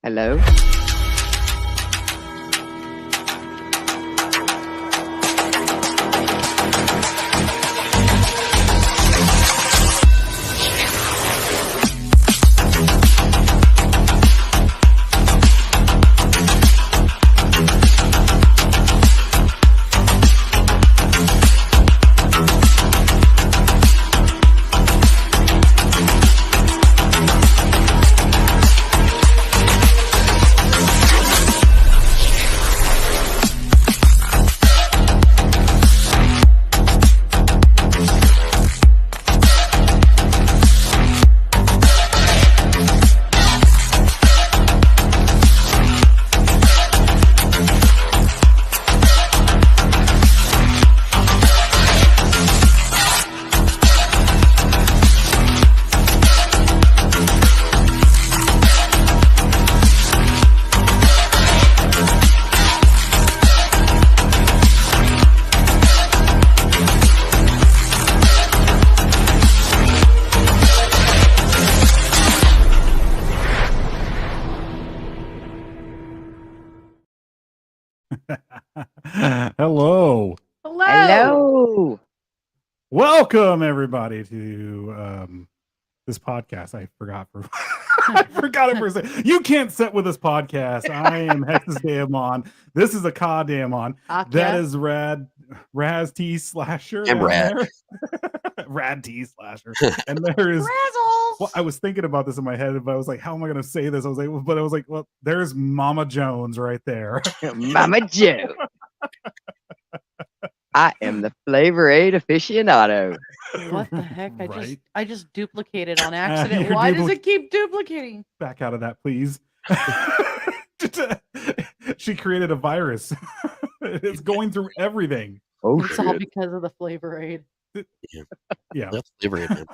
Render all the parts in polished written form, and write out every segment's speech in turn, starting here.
Hello? Hello. Hello. Welcome everybody to this podcast. I forgot it for a second. You can't sit with this podcast. I am Hex's Damon. This is a Ka Damon. That is Raz T Slasher. I'm Rad. Rad T Slasher. And there is well, I was thinking about this in my head, but I was like, how am I gonna say this? I was like, well, there's Mama Jones right there. Mama Joe. I am the Flavor Aid aficionado. What the heck? Right? I just duplicated on accident. You're Why does it keep duplicating? Back out of that, please. She created a virus. It's going through everything. Oh, It's all because of the Flavor Aid. Yeah. That's Flavor Aid, man.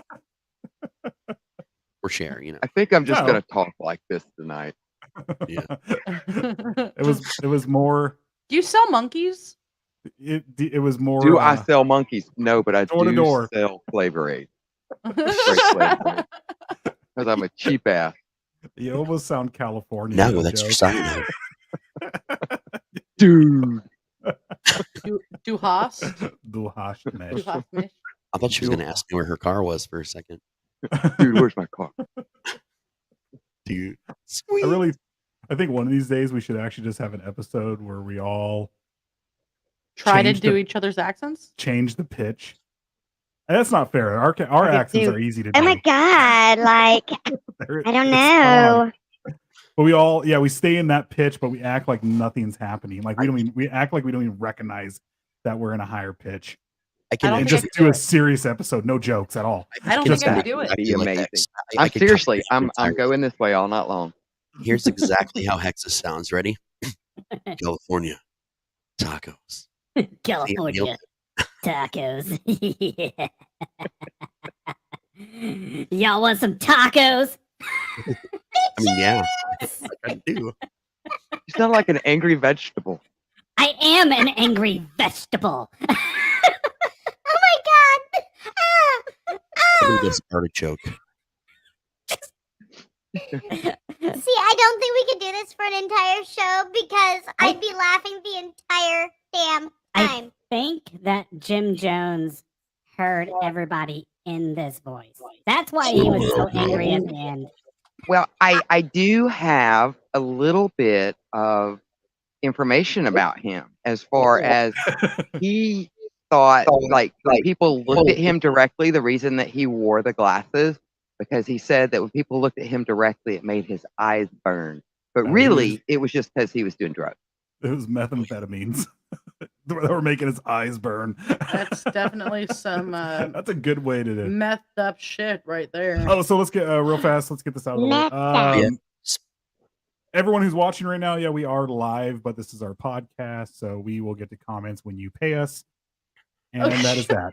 Or share, you know. I think I'm just No. going to talk like this tonight. Yeah. It was more. Do you sell monkeys? It was more. Do I sell monkeys? No, but I door to do door. sell Flavor Aid. Because I'm a cheap ass. You almost sound California. No, that's your sign now. Dude. Du hast? Du hast mich. Du hast mich? I thought she was going to ask me where her car was for a second. Dude, where's my car? Dude. Sweet. I think one of these days we should actually just have an episode where we all Try to change do the- each other's accents? change the pitch. And that's not fair. Our Okay, accents dude. are easy to do. Oh my god, like They're- I don't it's know. fun. But we stay in that pitch, but we act like nothing's happening. Like we act like we don't even recognize that we're in a higher pitch. I can I don't And think just I could do a do it. serious episode, no jokes at all. I don't Just think I that. could do it. Be amazing. I I'm could seriously, copy I'm your going this way all night long. Here's exactly how Hexus sounds. Ready? California. Tacos. California tacos. Yeah. Y'all want some tacos? I mean, yeah. I do. You sound like an angry vegetable. I am an angry vegetable. Oh my god. I think that's artichoke. See, I don't think we could do this for an entire show because I'd be laughing the entire damn time. I think that Jim Jones heard everybody in this voice. That's why he was so angry at the end. Well, I do have a little bit of information about him as far as he thought like people looked at him directly. The reason that he wore the glasses, because he said that when people looked at him directly, it made his eyes burn. But really, it was just because he was doing drugs. It was methamphetamines that were making his eyes burn. That's definitely some That's a good way to do it. methed up shit right there. Oh, so let's get real fast. Let's get this out of the way. Meth. Everyone who's watching right now, yeah, we are live, but this is our podcast, so we will get the comments when you pay us, and that is that.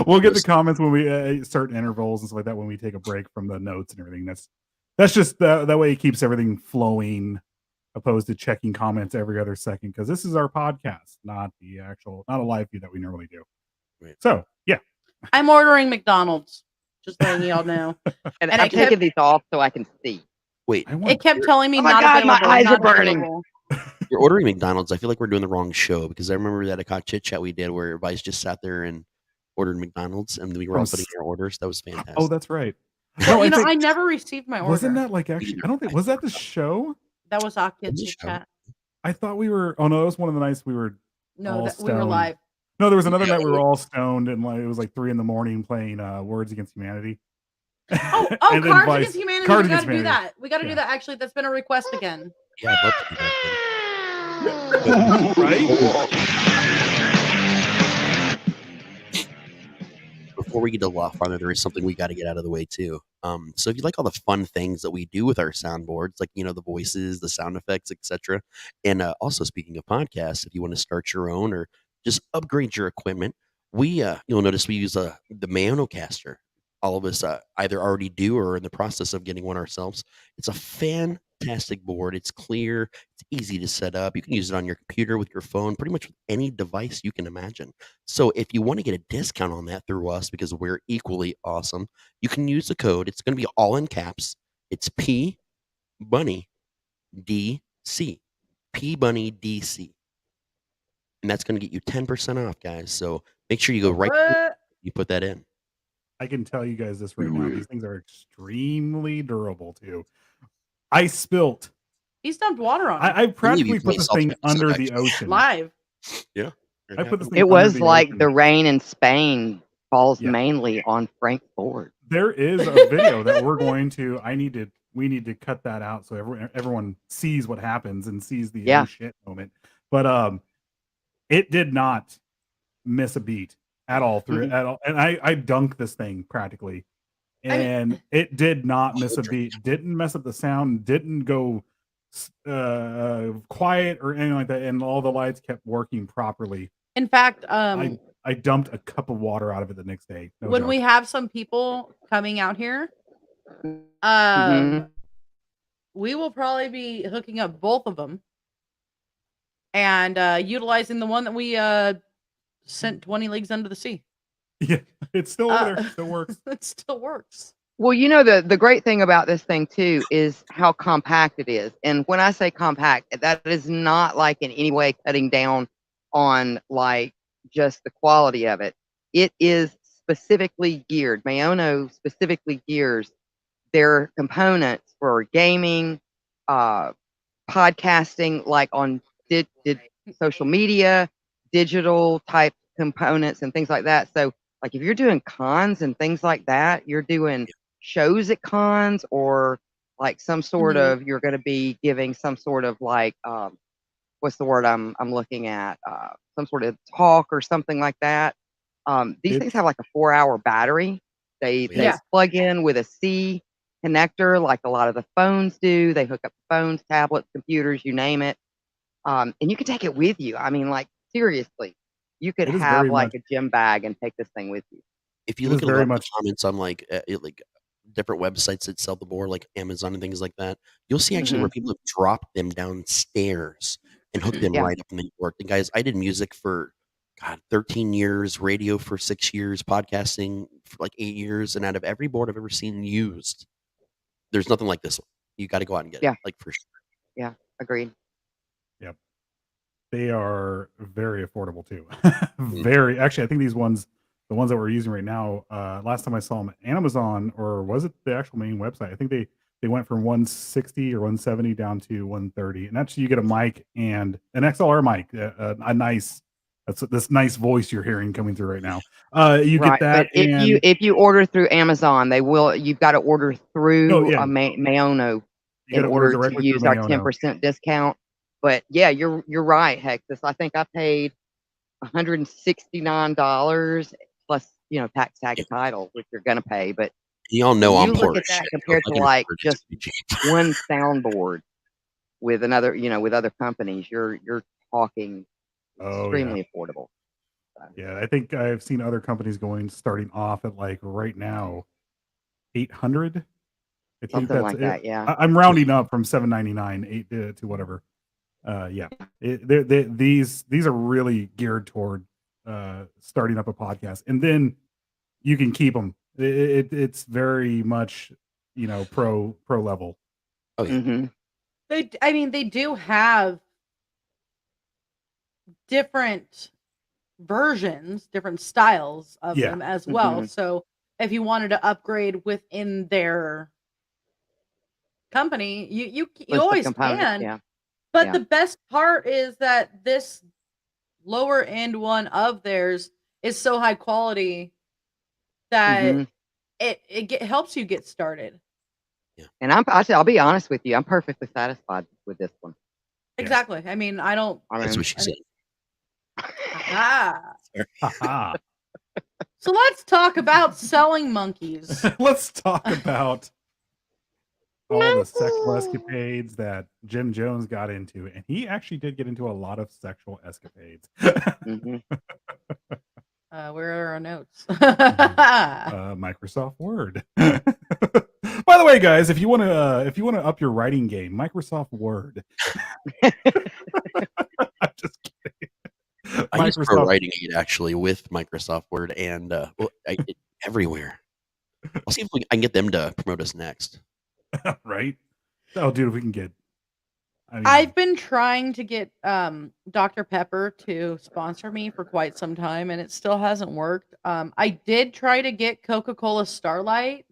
We'll get the comments when we certain intervals and stuff like that when we take a break from the notes and everything. That's just that way it keeps everything flowing, opposed to checking comments every other second, because this is our podcast, not a live feed that we normally do. Right. So yeah, I'm ordering McDonald's. Just letting y'all know. And And I'm I kept- taking these off so I can see. Wait, I want It kept telling me Oh my not God, my available. eyes are not burning. available. you're ordering McDonald's. I feel like we're doing the wrong show because I remember that a chit chat we did where Vice just sat there and ordered McDonald's and we were all From putting in our orders. That was fantastic. Oh, that's right. Well, No, I think I never received my order. wasn't that like actually? I don't think was that the show. That was Aki Was chit it show? chat. I thought we were. Oh no, that was one of the nights we were. No, all that we were stoned. live. No, there was another night we were all stoned and like it was like 3 a.m. playing Words Against Humanity. Oh, And then Cards Vice- Against Humanity. Cards We gotta Against do Humanity. that. We gotta do Yeah. that. Actually, that's been a request again. Yeah, I'd love to do that. Right? Before we get a lot farther, there is something we got to get out of the way too. So if you like all the fun things that we do with our soundboards, like the voices, the sound effects, etc., and also speaking of podcasts, if you want to start your own or just upgrade your equipment, you'll notice we use the Mayonocaster. All of us either already do or are in the process of getting one ourselves. It's a fantastic board. It's clear. It's easy to set up. You can use it on your computer with your phone, pretty much with any device you can imagine. So if you want to get a discount on that through us because we're equally awesome, you can use the code. It's going to be all in caps. It's P Bunny DC. P Bunny DC. And that's going to get you 10% off, guys. So make sure you go right What? you put that in. I can tell you guys this right now. These things are extremely durable too. I spilt. He's dumped water on it. I practically you put play this self thing defense, under the actually. ocean. live. Yeah. I put this thing It under was the like ocean. the rain in Spain falls Yeah. mainly on Frank's board. There is a video that we need to cut that out so everyone sees what happens and sees the Yeah. oh shit moment. But it did not miss a beat at all through at all. And I dunked this thing practically. And it did not miss a beat. Didn't mess up the sound, didn't go quiet or anything like that, and all the lights kept working properly. In fact, I dumped a cup of water out of it the next day. No when joke. we have some people coming out here, Mhm. we will probably be hooking up both of them and utilizing the one that we sent 20 leagues under the sea. Yeah, it's still over there. Still works. It still works. Well, the great thing about this thing too is how compact it is. And when I say compact, that is not like in any way cutting down on like just the quality of it. It is specifically geared. Mayono specifically gears their components for gaming, podcasting, like on did social media, digital type components and things like that. So like if you're doing cons and things like that, you're doing shows at cons or like some sort of you're going to be giving some sort of like what's the word I'm looking at, some sort of talk or something like that. These things have like a 4-hour battery. They plug in with a C connector like a lot of the phones do. They hook up phones, tablets, computers, you name it. And you can take it with you. I mean, like seriously, you could have like a gym bag and take this thing with you. If you look at a lot of the comments on like different websites that sell the board, like Amazon and things like that, you'll see actually where people have dropped them downstairs and hooked them right up in the board. And guys, I did music for 13 years, radio for 6 years, podcasting for like 8 years, and out of every board I've ever seen used, there's nothing like this one. You got to go out and get it, like for sure. Yeah, agreed. Yep. They are very affordable too. Very. Actually, I think these ones, the ones that we're using right now, last time I saw them at Amazon, or was it the actual main website? I think they went from 160 or 170 down to 130. And actually, you get a mic and an XLR mic, a nice. That's this nice voice you're hearing coming through right now. You get that. But if you order through Amazon, they will. You've got to order through a Mayono in order to use our 10% discount. But yeah, you're right, Hexus. I think I paid $169 plus tax, tag, and title, which you're gonna pay. But y'all know I'm poor. Look at that compared to like just one soundboard with another, with other companies. You're talking extremely affordable. Yeah, I think I've seen other companies starting off at like right now, 800. I think Something like that. Yeah, I'm rounding up from 799, 8 to whatever. These are really geared toward starting up a podcast, and then you can keep them. It's very much pro level. Oh yeah. Mhm. They do have different versions, different styles of Yeah. them as well. Mhm. So if you wanted to upgrade within their company, you List of always components, can. yeah. But Yeah. the best part is that this lower end one of theirs is so high quality that Mhm. it helps you get started. And I'll be honest with you, I'm perfectly satisfied with this one. Yeah. Exactly. I mean, I don't. That's mean, what she said. Ah. Haha. So let's talk about selling monkeys. Let's talk about all the sexual escapades that Jim Jones got into, and he actually did get into a lot of sexual escapades. Mhm. Where are our notes? Microsoft Word. By the way, guys, if you want to up your writing game, Microsoft Word. I'm just kidding. I use it for writing aid actually with Microsoft Word and everywhere. I'll see if I can get them to promote us next. Right? Oh, dude, if we can get. I mean, I've been trying to get Dr. Pepper to sponsor me for quite some time, and it still hasn't worked. I did try to get Coca-Cola Starlight,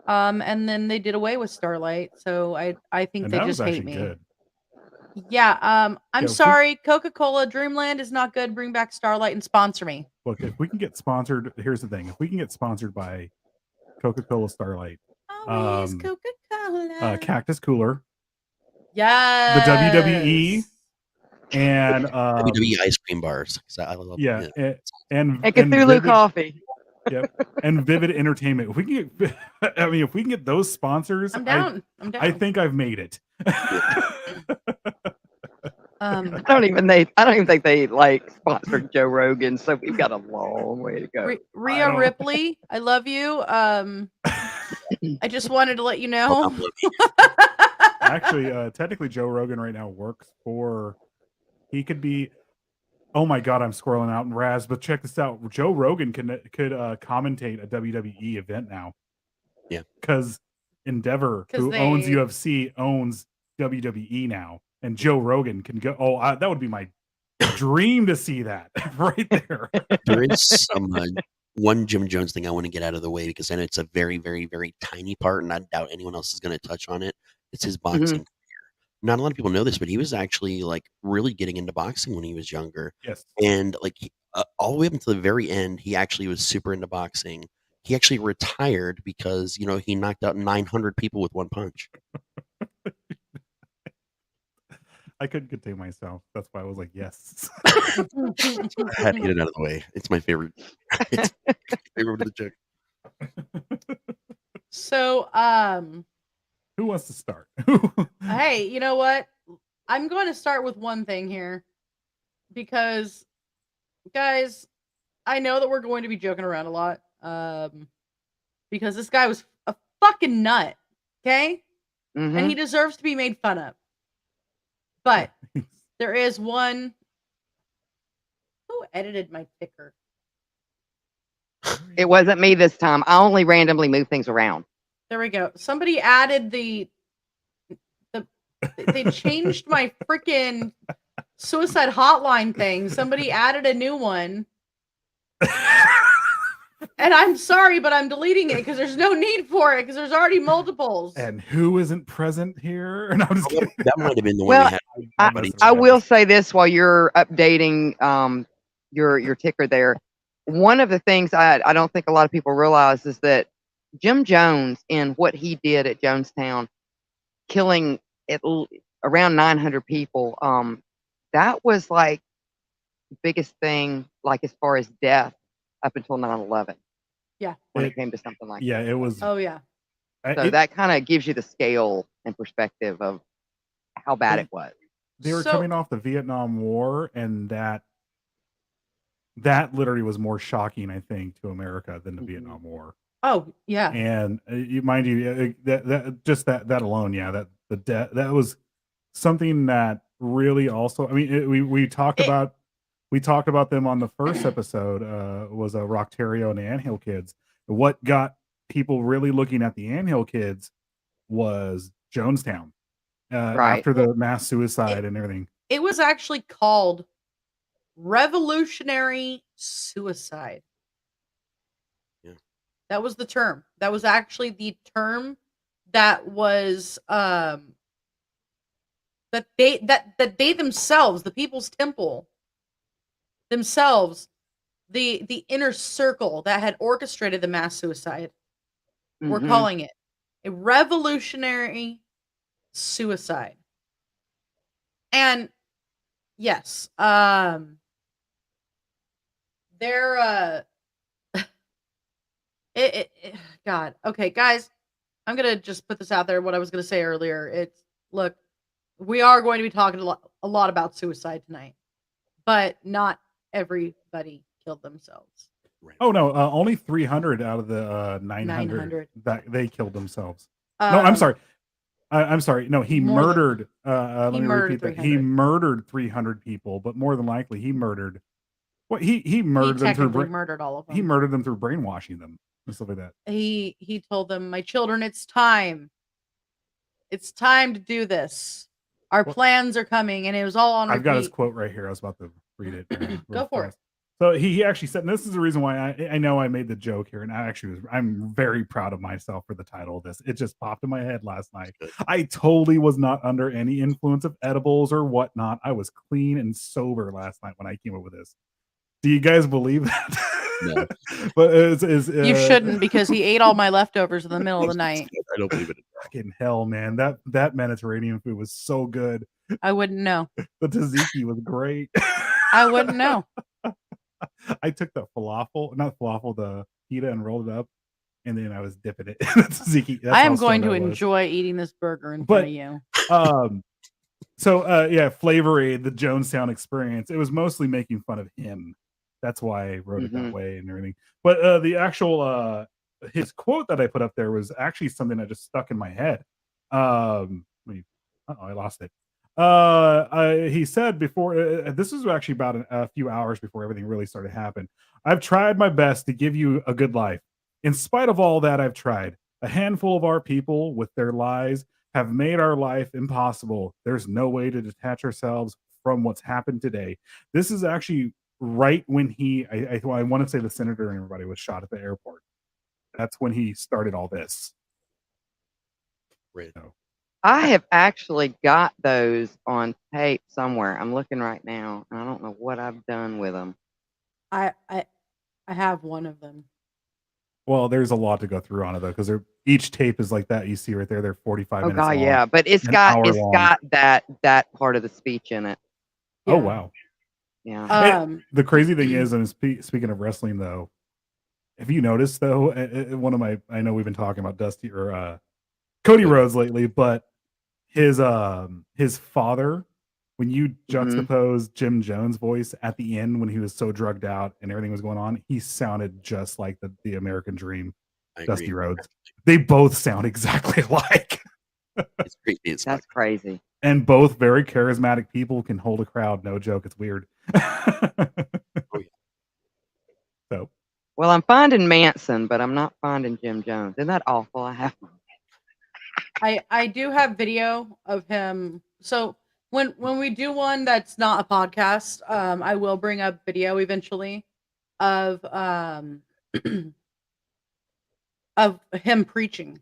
and then they did away with Starlight, so I think and they that was just hate actually me. good. Yeah, I'm Yeah, sorry, Coca-Cola Dreamland is not good. Bring back Starlight and sponsor me. Look, if we can get sponsored, here's the thing: if we can get sponsored by Coca-Cola Starlight, Always Coca-Cola. Cactus Cooler, Yes. the WWE, and WWE ice cream bars. 'Cause I love yeah, it. and Cthulhu Vivid, coffee. yep, and Vivid Entertainment. If we can get, I mean, if we can get those sponsors, I'm down. I'm down. I think I've made it. I don't even think they like sponsored Joe Rogan, so we've got a long way to go. Rhea Ripley, I love you. I just wanted to let you know. Actually, technically, Joe Rogan right now works for. He could be. Oh my God, I'm scrolling out in Raz, but check this out. Joe Rogan could commentate a WWE event now. Yeah, because Endeavor, who owns UFC, owns WWE now, and Joe Rogan can go. Oh, that would be my dream to see that right there. there is some one Jim Jones thing I want to get out of the way because I know it's a very, very, very tiny part, and I doubt anyone else is going to touch on it. It's his boxing career. Not a lot of people know this, but he was actually like really getting into boxing when he was younger. Yes, and like all the way up until the very end, he actually was super into boxing. He actually retired because he knocked out 900 people with one punch. I couldn't contain myself. That's why I was like, yes. I had to get it out of the way. It's my favorite. It's my favorite of the joke. So, who wants to start? hey, you know what? I'm going to start with one thing here because, guys, I know that we're going to be joking around a lot because this guy was a fucking nut, okay? Mhm. And he deserves to be made fun of. But there is one. Who edited my ticker? It wasn't me this time. I only randomly move things around. There we go. Somebody added they changed my freaking suicide hotline thing. Somebody added a new one. And I'm sorry, but I'm deleting it because there's no need for it because there's already multiples. And who isn't present here? No, I'm just kidding. That might have been the one we had. I will say this while you're updating your ticker there. One of the things I don't think a lot of people realize is that Jim Jones, in what he did at Jonestown, killing around 900 people, that was like the biggest thing, like as far as death up until 9/11. Yeah. When it came to something like that. Yeah, it was. Oh, yeah. So that kind of gives you the scale and perspective of how bad it was. They were coming off the Vietnam War, and that literally was more shocking, I think, to America than the Vietnam War. Oh, yeah. And mind you, that alone, yeah, that was something that really also. I mean, we talked about them on the first episode. Was Rocktario and the Anthill Kids. What got people really looking at the Anthill Kids was Jonestown. Right. after the mass suicide and everything. It was actually called revolutionary suicide. Yeah. That was the term. That was actually the term that was that they themselves, the People's Temple themselves, the inner circle that had orchestrated the mass suicide, were Mhm. calling it a revolutionary suicide. And yes, they're God. Okay, guys, I'm gonna just put this out there. What I was gonna say earlier. It's look, we are going to be talking a lot about suicide tonight, but not everybody killed themselves. Right. Oh no, only 300 out of the 900 900. that they killed themselves. No, I'm sorry. I'm sorry. No, he more than- murdered. he Let me murdered repeat that. He 300. murdered 300 people, but more than likely, he murdered. What he He murdered them through. technically murdered all of them. He murdered them through brainwashing them and stuff like that. He told them, "My children, it's time. It's time to do this. Our Well, plans are coming," and it was all on I've got his repeat. quote right here. I was about to read it. Go for it. So he actually said, and this is the reason why I know I made the joke here, and I'm very proud of myself for the title of this. It just popped in my head last night. I totally was not under any influence of edibles or whatnot. I was clean and sober last night when I came up with this. Do you guys believe that? No. But You shouldn't, because he ate all my leftovers in the middle of the night. I don't believe it. fucking hell, man. That Mediterranean food was so good. I wouldn't know. The tzatziki was great. I wouldn't know. I took the the pita and rolled it up, and then I was dipping it in the tzatziki. That's I how am going stoned to I was. enjoy eating this burger in But- front of you. Yeah, Flavor Aid, the Jonestown Experience. It was mostly making fun of him. That's why I wrote it that way and everything. But the actual his quote that I put up there was actually something that just stuck in my head. I lost it. He said before, this was actually about a few hours before everything really started to happen. I've tried my best to give you a good life. In spite of all that, I've tried. A handful of our people, with their lies, have made our life impossible. There's no way to detach ourselves from what's happened today. This is actually right when I want to say the senator and everybody was shot at the airport. That's when he started all this. Right. So, I have actually got those on tape somewhere. I'm looking right now, and I don't know what I've done with them. I have one of them. well, there's a lot to go through on it though, because each tape is like that. You see right there, they're 45 Oh minutes god, long. yeah, but it's an got hour long. that part of the speech in it. Oh Yeah. wow. Yeah. The crazy thing is, and speaking of wrestling though, have you noticed though, I know we've been talking about Dusty or Cody Rhodes lately, but his father, when you juxtapose Jim Jones' voice at the end when he was so drugged out and everything was going on, he sounded just like the American Dream, Dusty Rhodes. They both sound exactly alike. It's creepy. It's That's crazy. And both very charismatic people can hold a crowd. No joke. It's weird. So, Well, I'm finding Manson, but I'm not finding Jim Jones. Isn't that awful? I do have video of him. So when we do one that's not a podcast, I will bring up video eventually of of him preaching.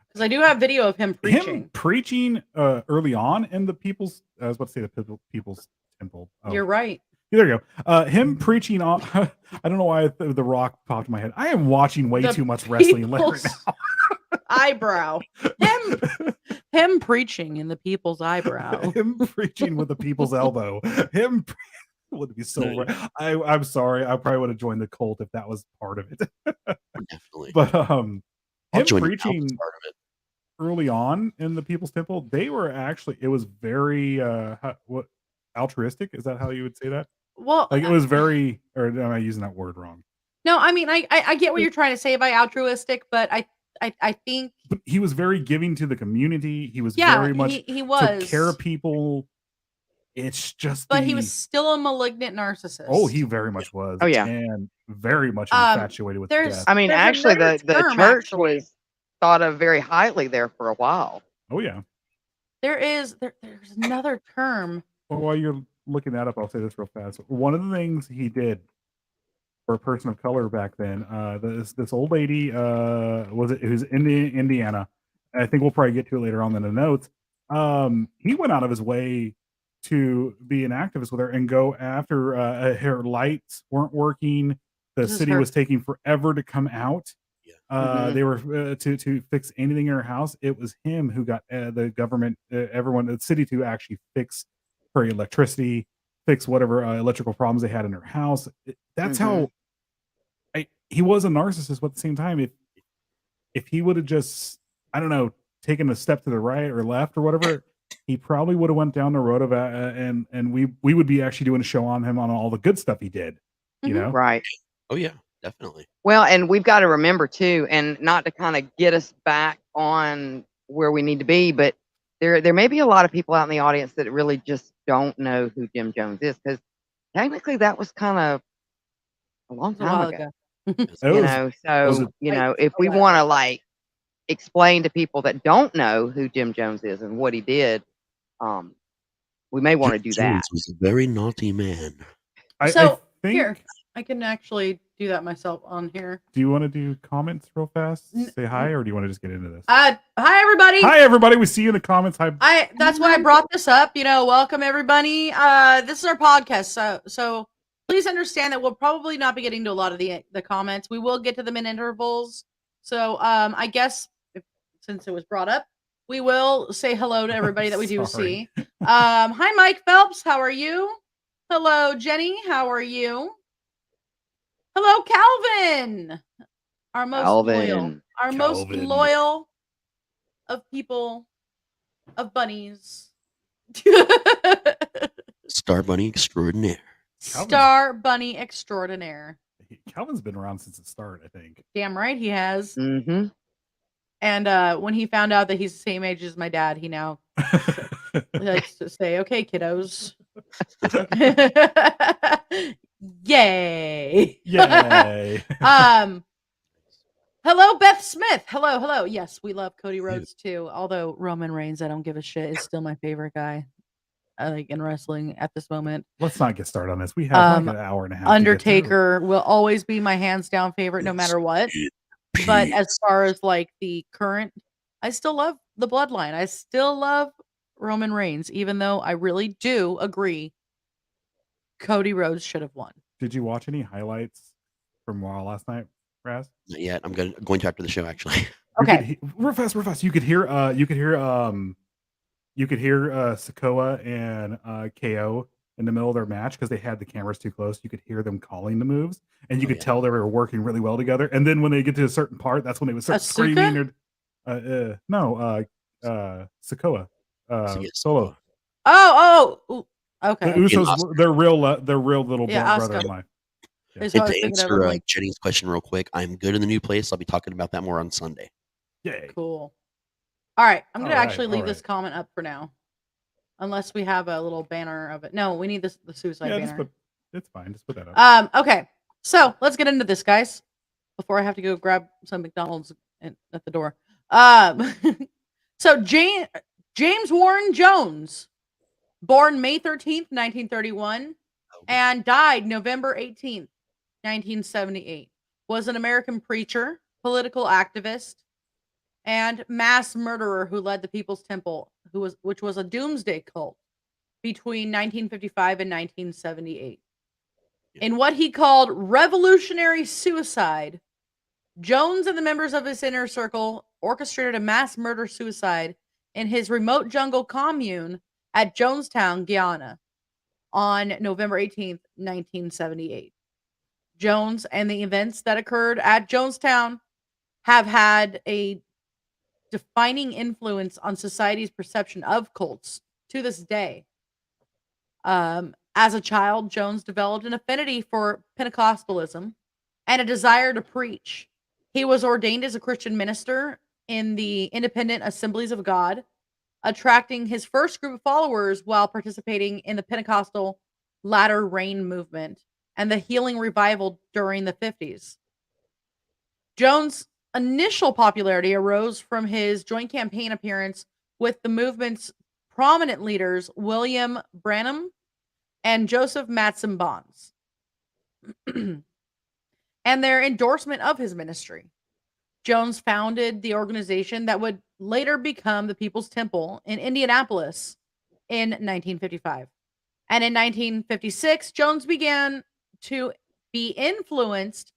Because I do have video of him preaching. Him preaching early on in the people's, I was about to say the people's temple. Oh. You're right. There you go. Him preaching on, I don't know why the Rock popped in my head. I am watching way too much wrestling right now. Eyebrow. Him preaching in the people's eyebrow. Him preaching with the people's elbow. Him would be so. I'm sorry. I probably would have joined the cult if that was part of it. Definitely. But him preaching part of it. early on in the People's Temple, they were actually. It was very what altruistic. Is that how you would say that? Well, like it was very. Or am I using that word wrong? No, I mean I get what you're trying to say by altruistic, but I think. But he was very giving to the community. He was Yeah, very much he was took care of people. It's just, but he was still a malignant narcissist. Oh, he very much was. Oh, yeah. And very much infatuated with death. I mean, there's actually, another the term, church actually. was thought of very highly there for a while. Oh yeah. there's another term. Well, while you're looking that up, I'll say this real fast. One of the things he did for a person of color back then, this old lady, who's in Indiana. I think we'll probably get to it later on in the notes. He went out of his way to be an activist with her and go after her lights weren't working. The This is city her. was taking forever to come out. Yeah. Mhm. They were to fix anything in her house. It was him who got the government, everyone, the city to actually fix her electricity, fix whatever electrical problems they had in her house. That's how he was a narcissist. But at the same time, if he would have just, I don't know, taken a step to the right or left or whatever, he probably would have went down the road of and we would be actually doing a show on him on all the good stuff he did. You Mhm. know, Right. Oh yeah, definitely. Well, and we've got to remember too, and not to kind of get us back on where we need to be, but there may be a lot of people out in the audience that really just don't know who Jim Jones is, because technically that was kind of a long It was a time while ago. ago. it You was know, was so it if we want to like explain to people that don't know who Jim Jones is and what he did, we may want to do that. Jones was a very naughty man. I So think. here, I can actually do that myself on here. Do you want to do comments real fast? N- Say hi, or do you want to just get into this? Hi everybody. Hi, everybody. We see you in the comments. Hi. That's why I brought this up. Welcome everybody. This is our podcast, so please understand that we'll probably not be getting to a lot of the comments. We will get to them in intervals. So I guess since it was brought up, we will say hello to everybody that we do Sorry. see. Hi Mike Phelps, how are you? Hello Jenny, how are you? Hello Calvin, our most Calvin. loyal of people, of bunnies. Star Bunny extraordinaire. Star Bunny extraordinaire. Calvin's been around since the start, I think. Damn right he has. Mm-hmm. And when he found out that he's the same age as my dad, he now likes to say, "Okay, kiddos." Yay! Yay! Hello, Beth Smith. Hello. Yes, we love Cody Rhodes too. Although Roman Reigns, I don't give a shit, is still my favorite guy. Like in wrestling at this moment. Let's not get started on this. We have like an hour and a half. Undertaker will always be my hands down favorite, no matter what. But as far as like the current, I still love the bloodline. I still love Roman Reigns, even though I really do agree Cody Rhodes should have won. Did you watch any highlights from Raw last night, Raz? Not yet. I'm going to after the show actually. Okay. Real fast. You could hear Sikoa and KO in the middle of their match because they had the cameras too close. You could hear them calling the moves, and you could tell they were working really well together. And then when they get to a certain part, that's when they would start screaming. Sikoa, Solo. Oh, okay. The Usos, they're real little brother in life. And to answer Jenny's question real quick, I'm good in the new place. I'll be talking about that more on Sunday. Yay. Cool. All right, I'm gonna actually leave this comment up for now, unless we have a little banner of it. No, we need the suicide banner. It's fine. Just put that up. Okay, so let's get into this, guys. Before I have to go grab some McDonald's at the door. So James Warren Jones, born May 13th, 1931, and died November 18th, 1978, was an American preacher, political activist, and mass murderer who led the People's Temple, which was a doomsday cult between 1955 and 1978. In what he called revolutionary suicide, Jones and the members of his inner circle orchestrated a mass murder suicide in his remote jungle commune at Jonestown, Guyana, on November 18th, 1978. Jones and the events that occurred at Jonestown have had a defining influence on society's perception of cults to this day. As a child, Jones developed an affinity for Pentecostalism and a desire to preach. He was ordained as a Christian minister in the Independent Assemblies of God, attracting his first group of followers while participating in the Pentecostal Latter Rain movement and the healing revival during the 50s. Jones' initial popularity arose from his joint campaign appearance with the movement's prominent leaders William Branham and Joseph Matson Bonds, and their endorsement of his ministry. Jones founded the organization that would later become the People's Temple in Indianapolis in 1955. And in 1956, Jones began to be influenced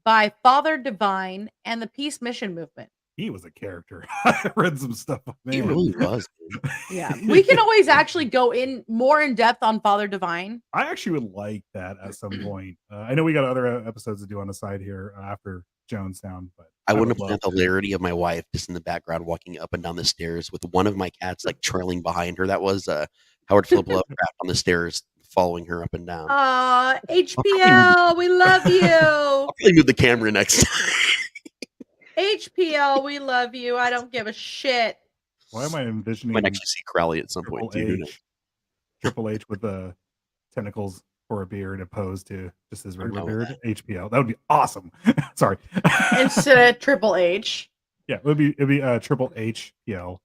by Father Divine and the Peace Mission movement. He was a character. I read some stuff on He him. really was. Dude. Yeah, we can always actually go in more in depth on Father Divine. I actually would like that at some point. I know we got other episodes to do on the side here after Jonestown, but I would wouldn't have love the to. hilarity of my wife just in the background walking up and down the stairs with one of my cats like trailing behind her. That was Howard Philip Lovecraft on the stairs following her up and down. HPL, we love you. I'll probably move the camera next time. HPL, we love you. I don't give a shit. Why am I envisioning Might actually see Crowley at some Triple point too. Who knows? H, Triple H with the tentacles for a beard opposed to just his regular down beard? with HPL. That would be awesome. Sorry. Instead of Triple H. Yeah, it'd be Triple HPL.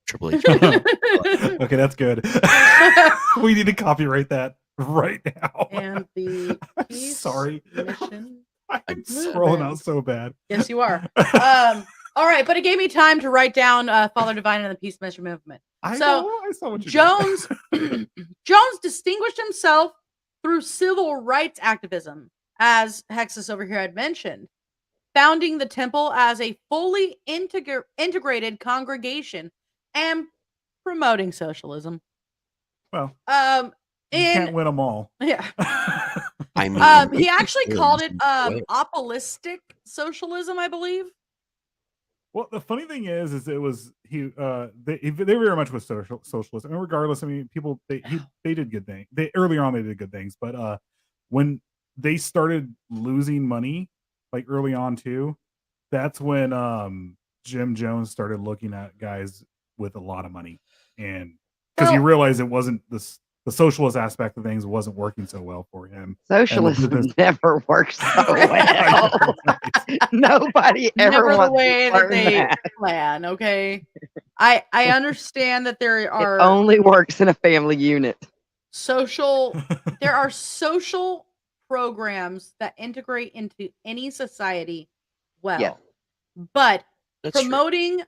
Triple H. Okay, that's good. We need to copyright that right now. And the I'm Peace sorry. Mission. I'm scrolling out so bad. Yes, you are. All right, but it gave me time to write down Father Divine and the Peace Mission movement. I So, know. I saw what you Jones Jones distinguished himself through civil rights activism, as Hexus over here had mentioned, founding the temple as a fully integrated congregation and promoting socialism. Well, you can't In win them all. yeah, I mean, he actually it's called it way. apolistic socialism, I believe. Well, the funny thing is it was they very much was socialist. And regardless, I mean, people they did good things. They earlier on they did good things, but when they started losing money, like early on too, that's when Jim Jones started looking at guys with a lot of money, and because he Well- realized it wasn't the socialist aspect of things wasn't working so well for him. Socialism business- never works so well. Nobody ever Never the wants way to that learn they that. plan. Okay, I understand that there It are only works in a family unit. there are social programs that integrate into any society well, Yes. but That's true. promoting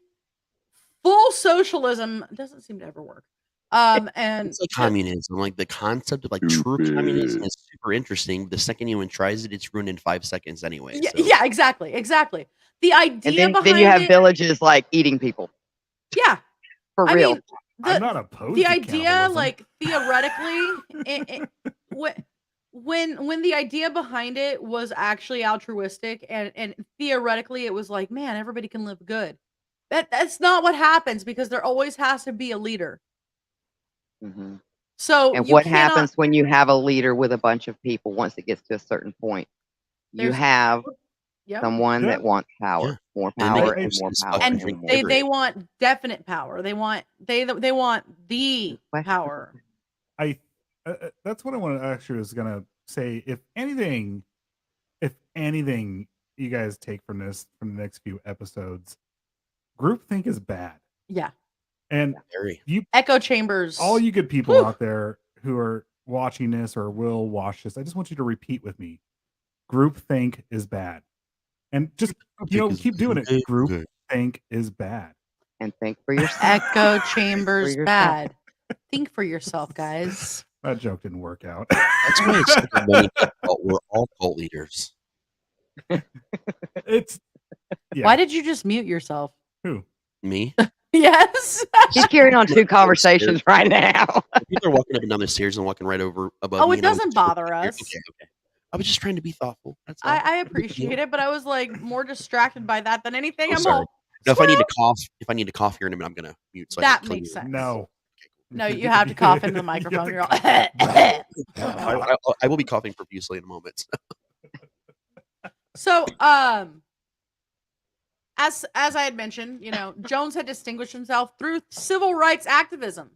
full socialism doesn't seem to ever work. And It's like communism. Like the concept of like true communism is super interesting. The second anyone tries it, it's ruined in 5 seconds anyway. yeah, so. yeah, exactly. The idea And behind then you have it, villages like eating people. yeah, For I real. mean, I'm not opposed the to idea, cannibalism. like theoretically, when the idea behind it was actually altruistic and theoretically it was like, man, everybody can live good. That's not what happens because there always has to be a leader. Mhm. So And you what cannot- happens when you have a leader with a bunch of people once it gets to a certain point? You There's- have Yep. someone Yeah. that wants power, Yeah. more And power, they- and more it's power, fucking and and more. they want definite power. They want they want the Question. power. That's what I want to actually was gonna say. If anything, you guys take from the next few episodes, groupthink is bad. Yeah. And Very. Echo chambers. all you good people Whew. out there who are watching this or will watch this, I just want you to repeat with me: groupthink is bad. And just keep doing it. Groupthink is bad. And think for yourself. Echo chambers yourself. bad. Think for yourself, guys. That joke didn't work out. That's why it's so many people. We're all cult leaders. It's yeah. Why did you just mute yourself? Who? Me? Yes. He's carrying on two conversations right now. People are walking up and down the stairs and walking right over above Oh, me. it and I'm doesn't just bother okay, us. Okay. I was just trying to be thoughtful. That's all. I appreciate it, but I was like more distracted by that than anything. Oh, I'm sorry. all Now, if I need to cough here in a minute, I'm gonna mute. So I That don't kill makes you. sense. No. no, you have to cough into the microphone. You're all I will be coughing profusely in a moment. So, as I had mentioned, Jones had distinguished himself through civil rights activism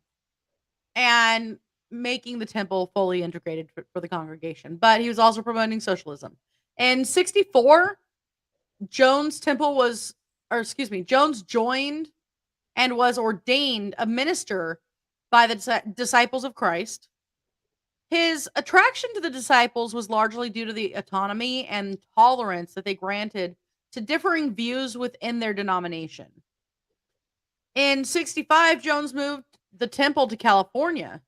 and making the temple fully integrated for the congregation. But he was also promoting socialism. In 1964, Jones joined and was ordained a minister by the disciples of Christ. His attraction to the disciples was largely due to the autonomy and tolerance that they granted to differing views within their denomination. In 65, Jones moved the temple to California.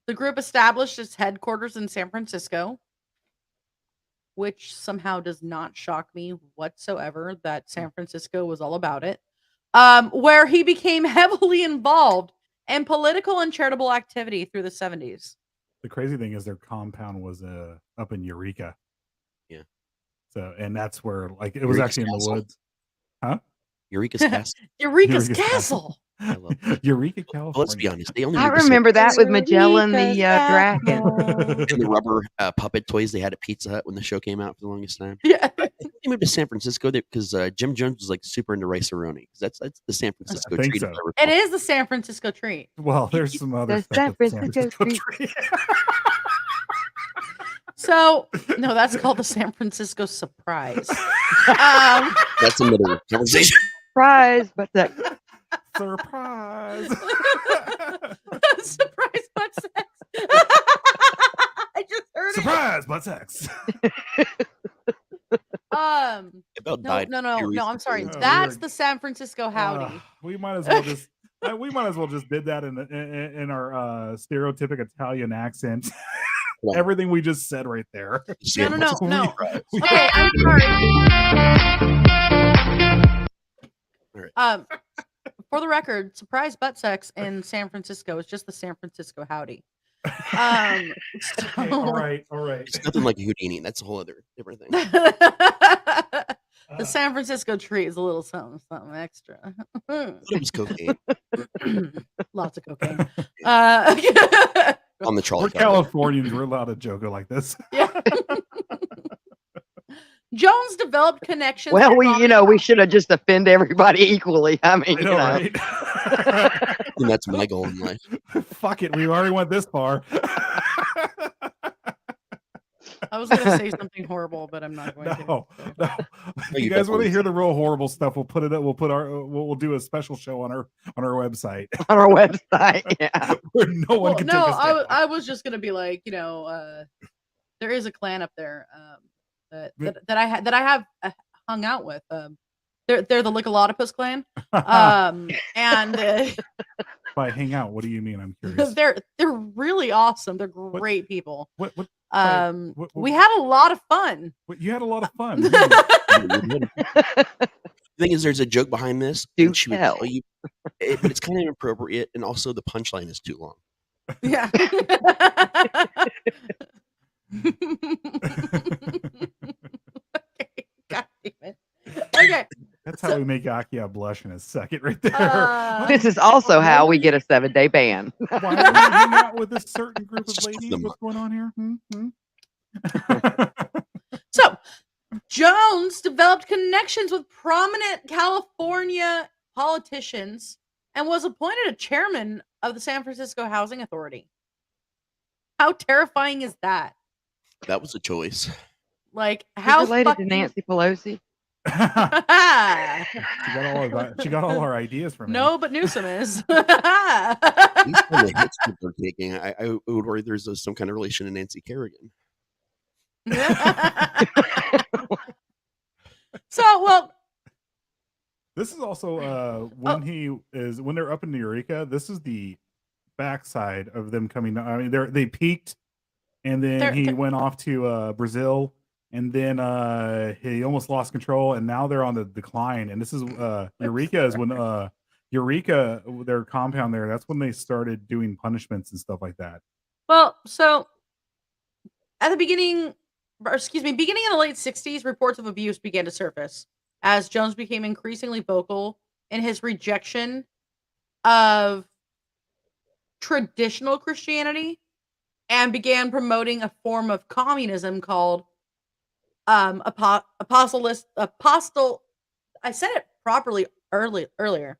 The group established its headquarters in San Francisco, which somehow does not shock me whatsoever that San Francisco was all about it, where he became heavily involved in political and charitable activity through the 70s. The crazy thing is their compound was up in Eureka. Yeah. So, and that's where, like, it was Eureka's actually in the Castle. woods. Huh? Eureka's Castle. Eureka's Eureka's Castle. I love Eureka, Well, California. let's be honest. They only I made the remember that with Eureka's Magellan the Castle. dragon. and the rubber puppet toys they had at Pizza Hut when the show came out for the longest time. Yeah. I think they moved to San Francisco because Jim Jones was like super into rice-a-roni. That's the San Francisco think treat. so. if I recall. It is the San Francisco treat. Well, there's some other The stuff. San with San Francisco tree. So, no, that's called the San Francisco surprise. That's another conversation. Surprise, but that Surprise. Surprise butt sex. I just heard Surprise, butt sex. it. About died No, I'm sorry. Oh, That's weird. the San Francisco howdy. We might as well just did that in our stereotypic Italian accent. Well, Everything we just said right there. San No. Francisco fries. Okay, I'm sorry. All For the record, surprise butt sex in San Francisco is just the San Francisco howdy. Okay, all right. It's nothing like a Houdini. That's a whole other different thing. The San Francisco treat is a little something extra. It was cocaine Lots of cocaine. on the trolley. We're Californians. We're allowed to joke like this. Yeah. Jones developed connections. well, with we should have just offended everybody equally. I mean, I know, right? And that's my goal in life. Fuck it. We already went this far. I was going to say something horrible, but I'm not going to. No. If you you guys want to definitely hear the real horrible stuff, we'll put it up. We'll do a special show on our website on our website. Yeah. where no one can take us down. I was just going to be like, there is a clan up there that I have hung out with. They're the Lickalotopus clan. And By hang out, what do you mean? I'm curious. they're really awesome. They're great people. What We had a lot of fun. you had a lot of fun. The thing is, there's a joke behind this. Do and she would tell. tell you, but it's kind of inappropriate, and also the punchline is too long. Yeah. Okay, God damn it. Okay. That's how we make Akia blush in a second, right there. This is also how we get a 7-day ban. Why do we hang out with a certain group of Just ladies? them. What's going on here? So, Jones developed connections with prominent California politicians and was appointed a chairman of the San Francisco Housing Authority. How terrifying is that? That was a choice. Like, He's how related to fucking... Nancy Pelosi. She got all our ideas from him. No, but Newsom is. These kind of hits people are taking. I would worry there's some kind of relation to Nancy Kerrigan. So, well, This is also when they're up in Eureka. This is the backside of them coming down. I mean, they peaked, and then he went off to Brazil, and then he almost lost control, and now they're on the decline. And this is Eureka is when Eureka, their compound there. That's when they started doing punishments and stuff like that. well, so at the beginning in the late 60s, reports of abuse began to surface as Jones became increasingly vocal in his rejection of traditional Christianity and began promoting a form of communism called apostolic. I said it properly earlier.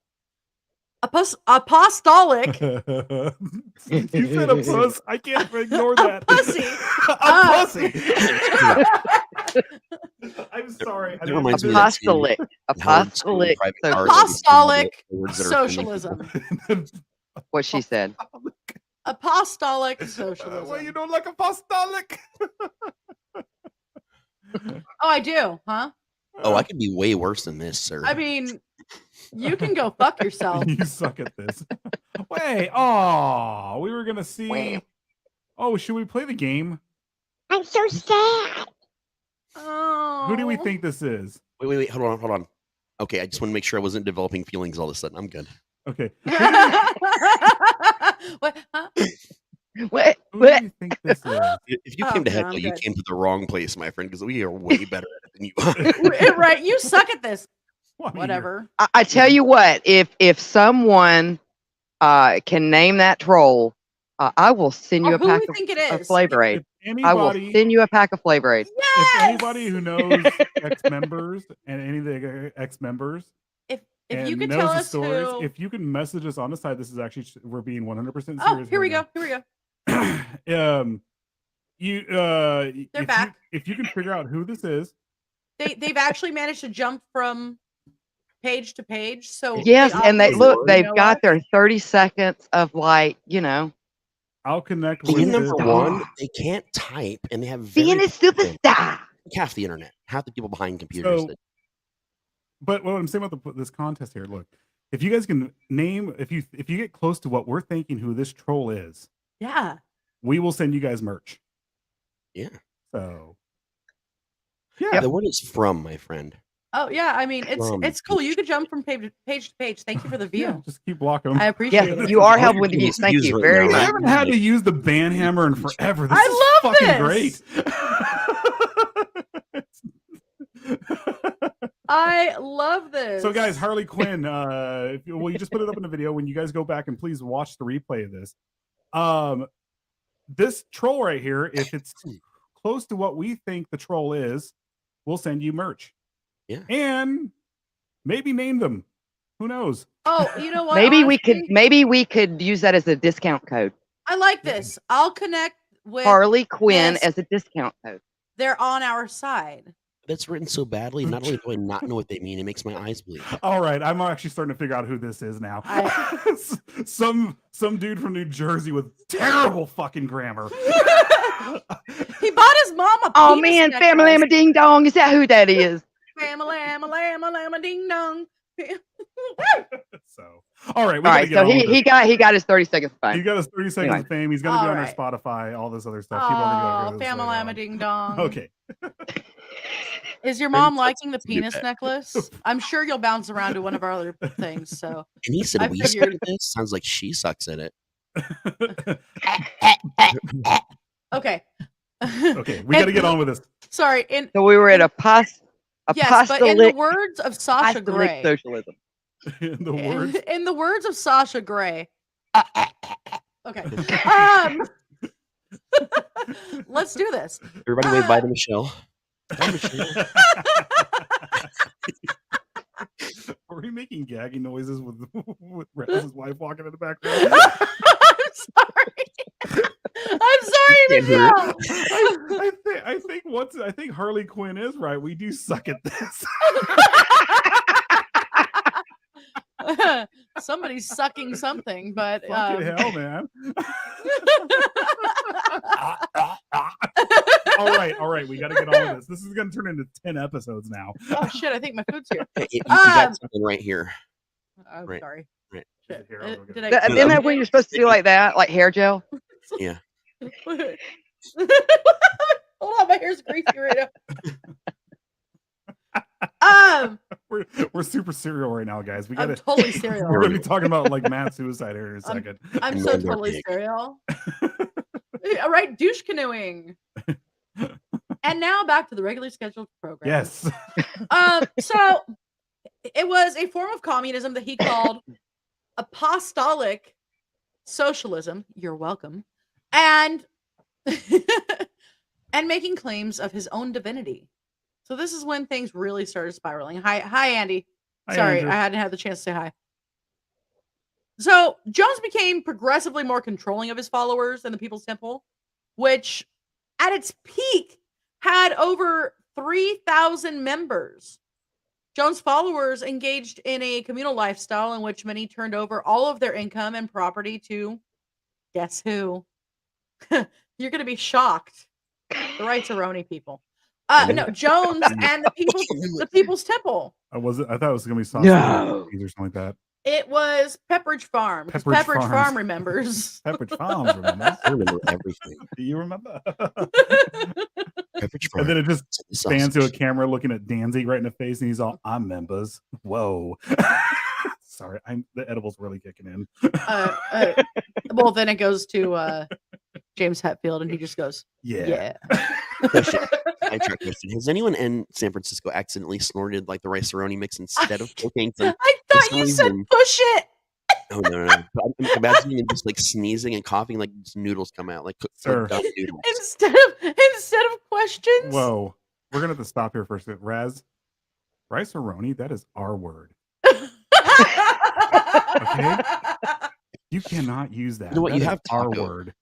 Apostolic. You said a puss. I can't ignore that. Pussy. A pussy. I'm sorry. That reminds me of that scene. Apostolic. Howard Stern, Apostolic. Private Art, Apostolic words that are offending socialism. what she said. Apostolic socialism. Well, you don't like apostolic. Oh, I do, huh? Oh, I could be way worse than this, sir. I mean, you can go fuck yourself. You suck at this. Wait, oh, we were gonna see. Oh, should we play the game? I'm so sad. Oh. Who do we think this is? Wait, hold on. Okay, I just want to make sure I wasn't developing feelings all of a sudden. I'm good. Okay. What? Huh? What? Who do you think this is? If you came to Okay, Heckle, I'm you good. came to the wrong place, my friend, because we are way better at it than you are. Right, you suck at this. Well, I mean, Whatever. I tell you what, if someone can name that troll, I will send you Or a who pack we think it of is. Flavor Aid. If I will anybody, send you a pack of Flavor Aid. if Yes! anybody who knows ex-members and any of the ex-members If and you could knows tell the us stories, who. if you can message us on the side, this is actually we're being 100% serious. Oh, here we right go. Here we go. now. If back. if you can figure out who this is, They've actually managed to jump from page to page. So Yes, and they obviously- look, you they've know got what? their 30 seconds of like, you know, I'll connect Thing with number this. one, they can't type, and they have being very a superstar. half the internet, half the people behind computers. So, but what I'm saying about this contest here, look, if you guys can name, if you get close to what we're thinking who this troll is, Yeah. we will send you guys merch. Yeah. So, yeah, the word is from, my friend. Oh yeah. I mean, From it's cool. You could jump from page to page. Thank you for the view. yeah, just keep blocking them. I appreciate Yes, it. you are All helping you're with the doing views. is Thank views you right very now. I much. haven't had to use the ban hammer in forever. This I is love fucking this. great. I love this. So, guys, Harley Quinn. You just put it up in the video. When you guys go back and please watch the replay of this. This troll right here, if it's close to what we think the troll is, we'll send you merch. Yeah, and maybe name them. Who knows? Oh, you know what? Maybe Honestly, we could use that as a discount code. I like this. I'll connect with Harley Quinn this. as a discount code. They're on our side. that's written so badly. Not only do I not know what they mean, it makes my eyes bleed. All right, I'm actually starting to figure out who this is now. some dude from New Jersey with terrible fucking grammar. He bought his mom a Oh penis man, necklace. family llama ding dong. Is that who that is? Llama ding dong. So, all right, All right, so he got his 30 seconds of he fame. got his 30 seconds Anyway. of fame. He's gonna be All on our right. Spotify, all this other stuff. People are Oh, gonna go family llama ding dong. Okay. Is your mom liking the penis necklace? I'm sure you'll bounce around to one of our other things. So And he said, I "We suck figured- at this." Sounds like she sucks at it. okay. Okay, we got to get on with this. Sorry. So we were at Yes, but in the apostolic words of Sasha Grey. socialism. In the words, In the words of Sasha Grey. Okay. Let's do this. Everybody wave bye to Michelle. Bye, Michelle. are we making gagging noises with Raz's wife walking in the background? I'm sorry. I'm sorry, Can't hear Michelle. I think Harley Quinn is right. We do suck at this. Somebody's sucking something, but Fucking hell, man. All right. We got to get on with this. This is going to turn into 10 episodes now. oh shit, I think my food's here. You got something right here. I'm Right. sorry. Right. Shit. Here, I'll go get Did it. I? Isn't that when you're supposed to do like that, like hair gel? Yeah. Hold on, my hair's greasy right now. We're super serial right now, guys. We got I'm to. totally cereal. We're going to be talking about like mass suicide here in a second. I'm so totally cereal. All right, douche canoeing. And now back to the regularly scheduled program. Yes. So it was a form of communism that he called apostolic socialism. You're welcome. And and making claims of his own divinity. So this is when things really started spiraling. Hi, Andy. Hi, Sorry, Andrew. I hadn't had the chance to say hi. So Jones became progressively more controlling of his followers in the People's Temple, which at its peak had over 3,000 members. Jones' followers engaged in a communal lifestyle in which many turned over all of their income and property to, guess who? You're going to be shocked. The Rice-A-Roni people. No, Jones and the People's Temple. I thought it was gonna be sausage No. or something like that. It was Pepperidge Farm. because Pepperidge Pepperidge Farms. Farm remembers. Pepperidge Farms, remember? I remember everything. Do you remember? Pepperidge And then it just Farm. spans to a camera looking at Danzig right in the face, and he's all, "I'm members." Whoa. Sorry, the edible's really kicking in. Well, then it goes to James Hetfield, and he just goes, Yeah. Question. Has anyone in San Francisco accidentally snorted like the Rice-A-Roni mix instead of cocaine? I thought you said push it. Oh no! I'm imagining him just like sneezing and coughing, like just noodles come out, like Sir. dumb noodles. Instead of questions. Whoa. We're gonna have to stop here for a second. Raz, Rice-A-Roni, that is our word. Okay? You cannot use that. You know what? That You is have our taco. word.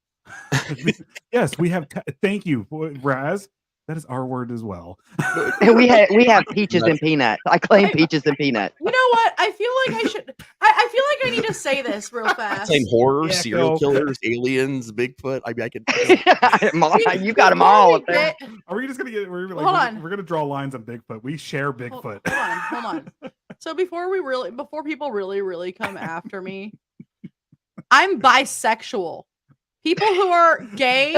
Yes, we have. Thank you, Raz. That is our word as well. And we have peaches and peanuts. I claim peaches and peanuts. You know what? I feel like I should. I feel like I need to say this real fast. Same horror, Yeah, serial go. killers, aliens, Bigfoot. I mean, I could. You got them all up there. Are we just gonna get? We're Hold on. We're gonna draw lines on Bigfoot. We share Bigfoot. Hold on. So before people really come after me, I'm bisexual. People who are gay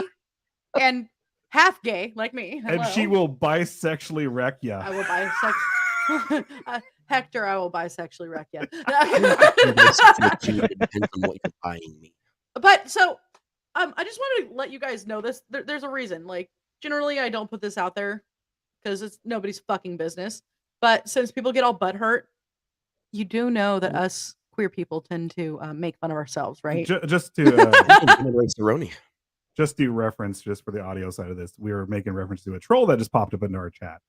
and half gay like me. And she will bisexually wreck ya. I will bisexually. Hector, I will bisexually wreck you. It depends on what you're buying me. But so, I just want to let you guys know this. There's a reason. Like, generally, I don't put this out there because it's nobody's fucking business. But since people get all butthurt, you do know that us queer people tend to make fun of ourselves, right? Just to Rice-A-Roni. just do reference, just for the audio side of this, we were making reference to a troll that just popped up into our chat.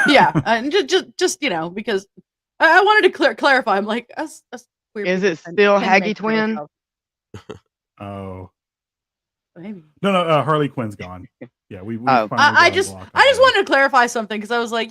Yeah, and just because I wanted to clarify. I'm like, us queer. Is people it tend still to Haggy make fun of Twin? ourselves. Oh Maybe. no, Harley Quinn's gone. Yeah, we Oh. finally I got just unblocked. wanted to clarify something because I was like,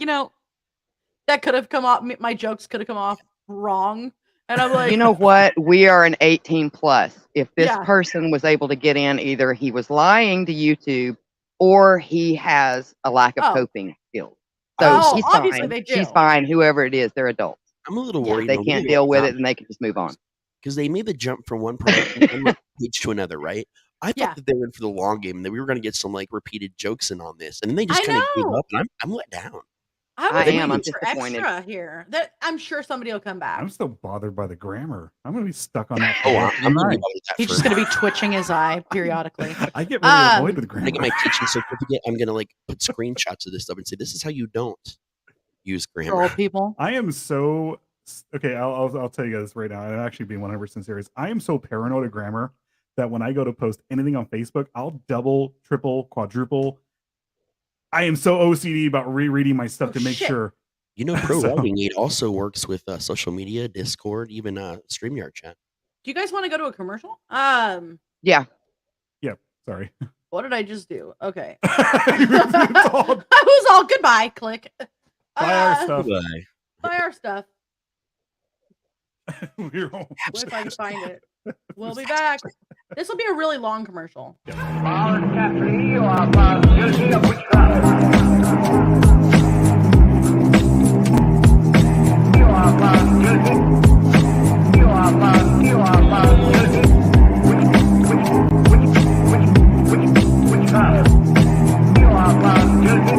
that could have come off. My jokes could have come off wrong, and I'm like, You know what? We are an 18 plus. If this Yeah. person was able to get in, either he was lying to YouTube or he has a lack of Oh. coping skills. So Oh, he's obviously fine. they She's do. fine. Whoever it is, they're adults. I'm a little Yeah, worried. They can't deal with it, and they can just move on. because they made the jump from one page to another, right? I thought Yeah. that they were in for the long game and that we were going to get some like repeated jokes in on this, and then they just I kind of gave know. up, and I'm let down. I am. I'm waiting for disappointed. extra here. That I'm sure somebody will come back. I'm still bothered by the grammar. I'm gonna be stuck on that. Oh, for I'm going to tonight. be bothered that He's for just gonna be twitching his eye periodically. I get really annoyed with When I grammar. get my teaching certificate, I'm going to like put screenshots of this stuff and say, "This is how you don't use Troll grammar." people. I am so okay. I'll tell you guys right now. I'm actually being 100% serious. I am so paranoid of grammar that when I go to post anything on Facebook, I'll double, triple, quadruple. I am so OCD about rereading my stuff Oh, to make shit. sure. You know, Pro So- Writing Aid also works with social media, Discord, even StreamYard chat. Do you guys want to go to a commercial? Yeah. Sorry. What did I just do? Okay. It's all- Who's all goodbye? Click. Buy our stuff. Goodbye. Buy our stuff. We're all- If I can find it. We'll be back. This will be a really long commercial. Foul Cassidy, you are found guilty of witchcraft. You are found guilty. You are found guilty. Witchcraft. You are found guilty.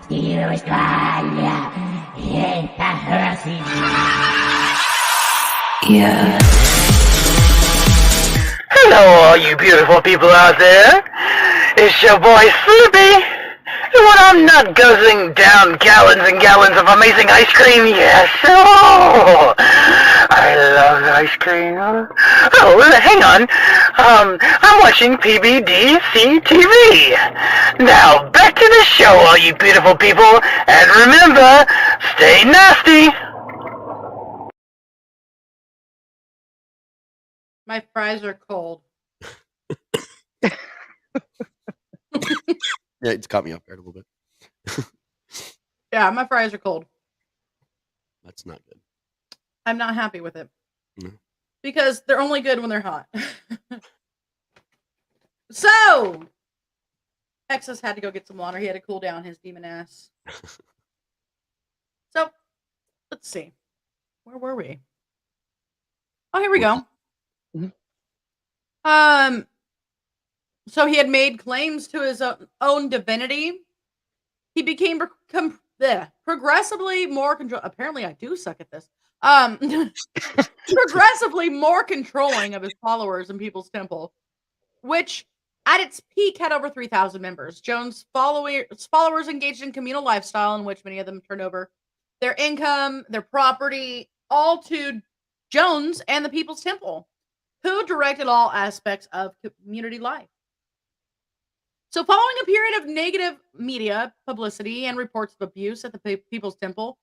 Hello, all you beautiful people out there. It's your boy Sleepy. And when I'm not guzzling down gallons and gallons of amazing ice cream, yes, oh, I love ice cream. Oh, hang on. I'm watching PBDC TV. Now, back to the show, all you beautiful people. And remember, stay nasty. My fries are cold. Yeah, it's caught me off guard a little bit. Yeah, my fries are cold. That's not good. I'm not happy with it. No. Because they're only good when they're hot. So, Texas had to go get some water. He had to cool down his demon ass. So, let's see. Where were we? Oh, here we go. So he had made claims to his own divinity. He became progressively more control. Apparently, I do suck at this. Progressively more controlling of his followers in People's Temple, which at its peak had over 3,000 members. Jones' followers engaged in communal lifestyle in which many of them turned over their income, their property, all to Jones and the People's Temple, who directed all aspects of community life. So following a period of negative media publicity and reports of abuse at the People's Temple,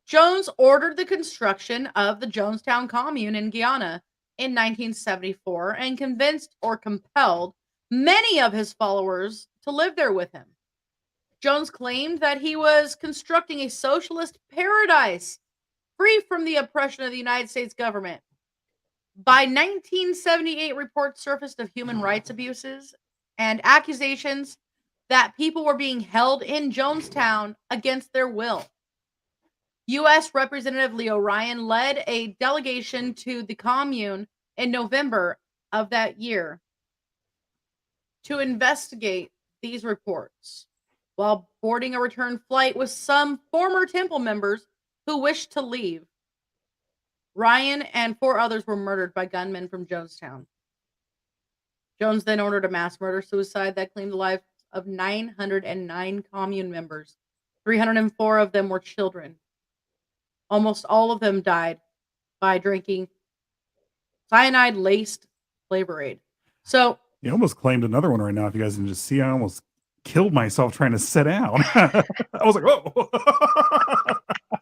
Jones ordered the construction of the Jonestown Commune in Guyana in 1974 and convinced or compelled many of his followers to live there with him. Jones claimed that he was constructing a socialist paradise free from the oppression of the United States government. By 1978, reports surfaced of human rights abuses and accusations that people were being held in Jonestown against their will. U.S. Representative Leo Ryan led a delegation to the commune in November of that year to investigate these reports while boarding a return flight with some former temple members who wished to leave. Ryan and 4 others were murdered by gunmen from Jonestown. Jones then ordered a mass murder-suicide that claimed the lives of 909 commune members. 304 of them were children. Almost all of them died by drinking cyanide-laced Flavor Aid. So You almost claimed another one right now. If you guys can just see, I almost killed myself trying to sit down. I was like, oh.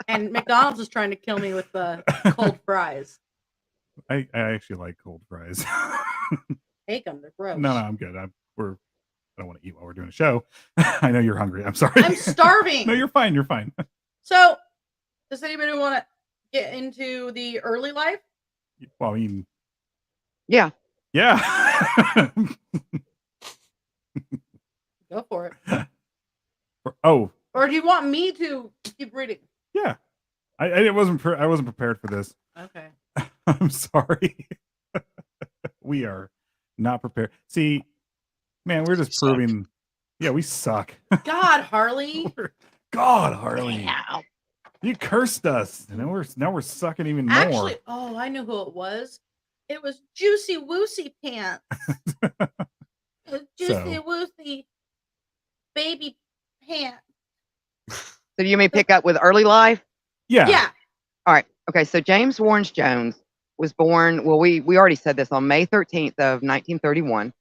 And McDonald's is trying to kill me with cold fries. I actually like cold fries. Take them, they're gross. No, I'm good. I don't want to eat while we're doing a show. I know you're hungry. I'm sorry. I'm starving. No, you're fine. You're fine. So, does anybody want to get into the early life? Well, I mean, Yeah. yeah. Go for it. Oh, Or do you want me to keep reading? yeah. I wasn't prepared for this. Okay. I'm sorry. We are not prepared. See, man, we're just proving. Yeah, we suck. God, Harley. God, Harley. Yeah. You cursed us. And now we're sucking even more. Actually, oh, I know who it was. It was Juicy Woosy Pants. It was Juicy Woosy Baby Pants. So do you may pick up with early life? Yeah. Yeah. All right. Okay. So James Warren Jones was born. Well, we already said this on May 13th of 1931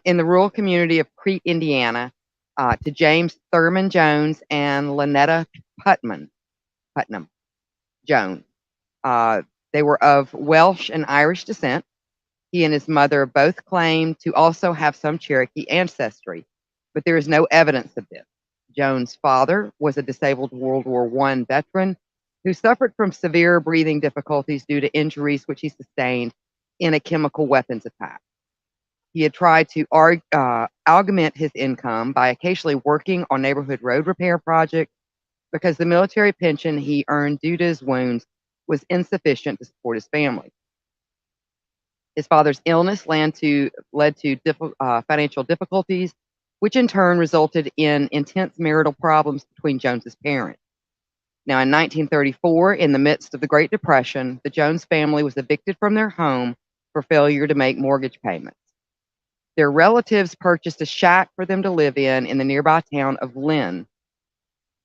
in the rural community of Crete, Indiana, to James Thurman Jones and Lynetta Putnam Jones. They were of Welsh and Irish descent. He and his mother both claimed to also have some Cherokee ancestry, but there is no evidence of this. Jones' father was a disabled World War I veteran who suffered from severe breathing difficulties due to injuries which he sustained in a chemical weapons attack. He had tried to augment his income by occasionally working on neighborhood road repair projects because the military pension he earned due to his wounds was insufficient to support his family. His father's illness led to financial difficulties, which in turn resulted in intense marital problems between Jones's parents. Now, in 1934, in the midst of the Great Depression, the Jones family was evicted from their home for failure to make mortgage payments. Their relatives purchased a shack for them to live in the nearby town of Lynn.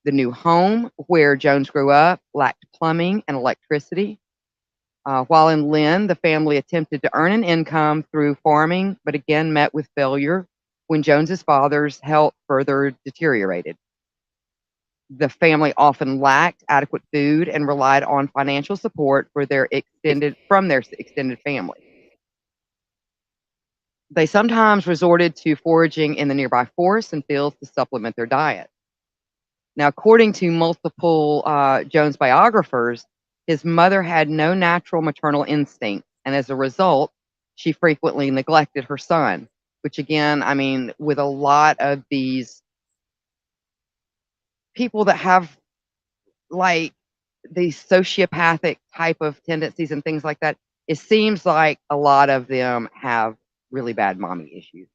The new home where Jones grew up lacked plumbing and electricity. While in Lynn, the family attempted to earn an income through farming, but again met with failure when Jones's father's health further deteriorated. The family often lacked adequate food and relied on financial support from their extended family. They sometimes resorted to foraging in the nearby forests and fields to supplement their diet. Now, according to multiple Jones biographers, his mother had no natural maternal instinct, and as a result, she frequently neglected her son, which again, I mean, with a lot of these people that have like these sociopathic type of tendencies and things like that, it seems like a lot of them have really bad mommy issues.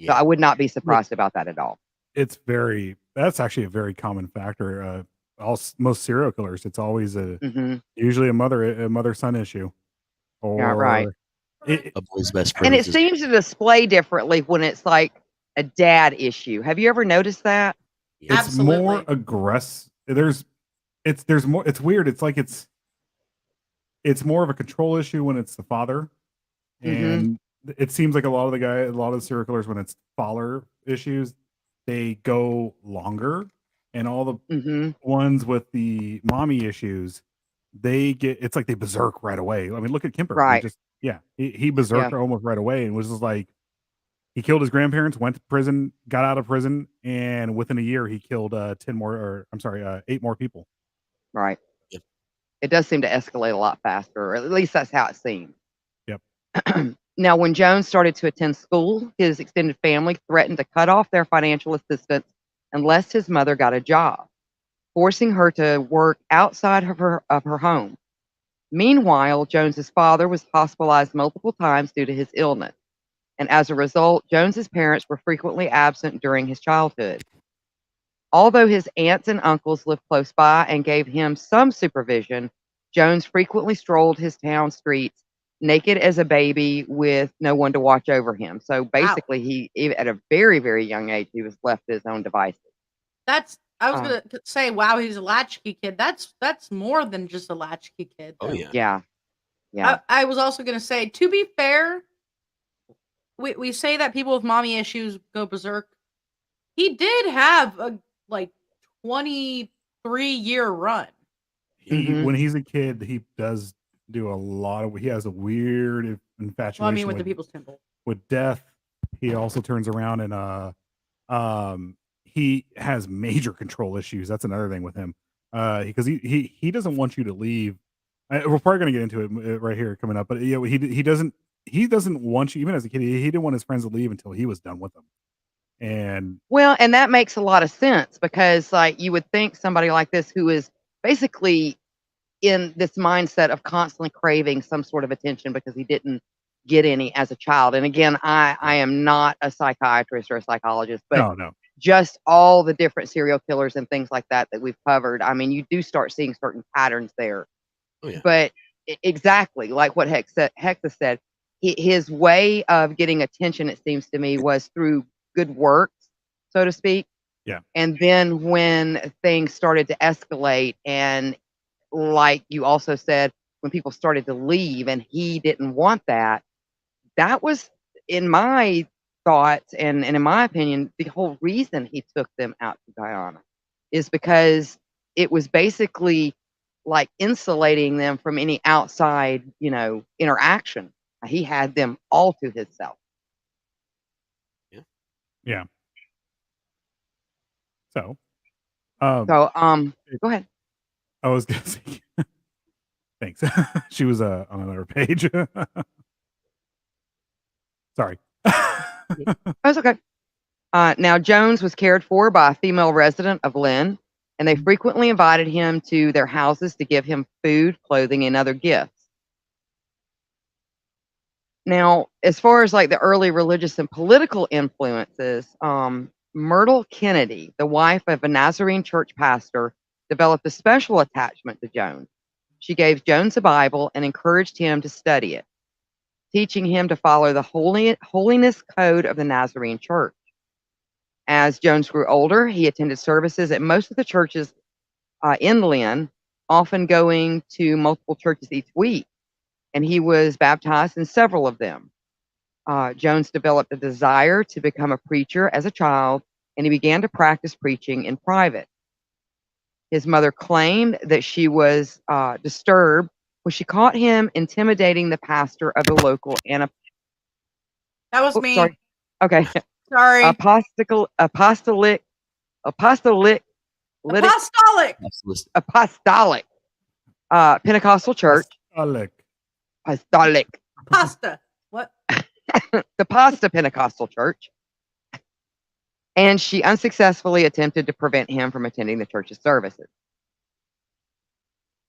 So I would not be surprised about that at all. That's actually a very common factor. Most serial killers, it's always usually a mother-son issue. Yeah, right. A boy's best friend. And it seems to display differently when it's like a dad issue. Have you ever noticed that? It's Absolutely. more aggressive. It's weird. It's like it's more of a control issue when it's the father. And it seems like a lot of the serial killers, when it's father issues, they go longer. And all the ones with the mommy issues, it's like they berserk right away. I mean, look at Kemper. Right. He berserked almost right away, and was just like, he killed his grandparents, went to prison, got out of prison, and within a year he killed 8 more people. Right. Yep. It does seem to escalate a lot faster, or at least that's how it seems. Yep. Now, when Jones started to attend school, his extended family threatened to cut off their financial assistance unless his mother got a job, forcing her to work outside of her home. Meanwhile, Jones's father was hospitalized multiple times due to his illness, and as a result, Jones's parents were frequently absent during his childhood. Although his aunts and uncles lived close by and gave him some supervision, Jones frequently strolled his town streets naked as a baby with no one to watch over him. So basically, even at a very, very young age, he was left to his own devices. I was gonna say, wow, he's a latchkey kid. That's more than just a latchkey kid. Though. Oh yeah. I was also gonna say, to be fair, we say that people with mommy issues go berserk. He did have a 23-year run. When he's a kid, he does do a lot of. He has a weird infatuation. With the People's Temple. With death, he also turns around and he has major control issues. That's another thing with him, because he doesn't want you to leave. We're probably going to get into it right here coming up, but he doesn't want you. Even as a kid, he didn't want his friends to leave until he was done with them. And that makes a lot of sense, because you would think somebody like this, who is basically in this mindset of constantly craving some sort of attention because he didn't get any as a child. And again, I am not a psychiatrist or a psychologist, but no. Just all the different serial killers and things like that we've covered. I mean, you do start seeing certain patterns there. Oh, yeah. But exactly like what Hexa said, his way of getting attention, it seems to me, was through good works, so to speak. Yeah. And then when things started to escalate, and like you also said, when people started to leave and he didn't want that, that was, in my thoughts and in my opinion, the whole reason he took them out to Guyana, is because it was basically like insulating them from any outside, interaction. He had them all to himself. Yeah. So, go ahead. I was gonna say, thanks. She was on another page. Sorry. That's okay. Now, Jones was cared for by a female resident of Lynn, and they frequently invited him to their houses to give him food, clothing, and other gifts. Now, as far as the early religious and political influences, Myrtle Kennedy, the wife of a Nazarene church pastor, developed a special attachment to Jones. She gave Jones a Bible and encouraged him to study it, teaching him to follow the holiness code of the Nazarene church. As Jones grew older, he attended services at most of the churches in Lynn, often going to multiple churches each week, and he was baptized in several of them. Jones developed a desire to become a preacher as a child, and he began to practice preaching in private. His mother claimed that she was disturbed when she caught him intimidating the pastor of the local That was me. Sorry. Okay. Sorry. Apostolic Pentecostal church. Apostolic. Pasta. What? The Pasta Pentecostal church. And she unsuccessfully attempted to prevent him from attending the church's services.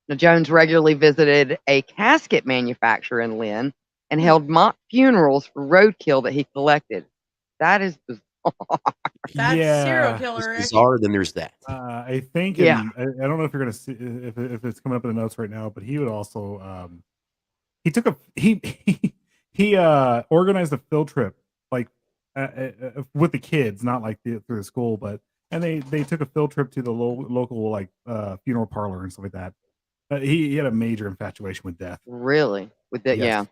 Now, Jones regularly visited a casket manufacturer in Lynn and held mock funerals for roadkill that he collected. That is bizarre. That's serial killer. Bizarre. Then there's that. I think. Yeah. I don't know if you're gonna see if it's coming up in the notes right now, but he would also he organized a field trip like with the kids, not like through the school, and they took a field trip to the local like funeral parlor and stuff like that. He had a major infatuation with death. Really? With that? Yes. Yeah.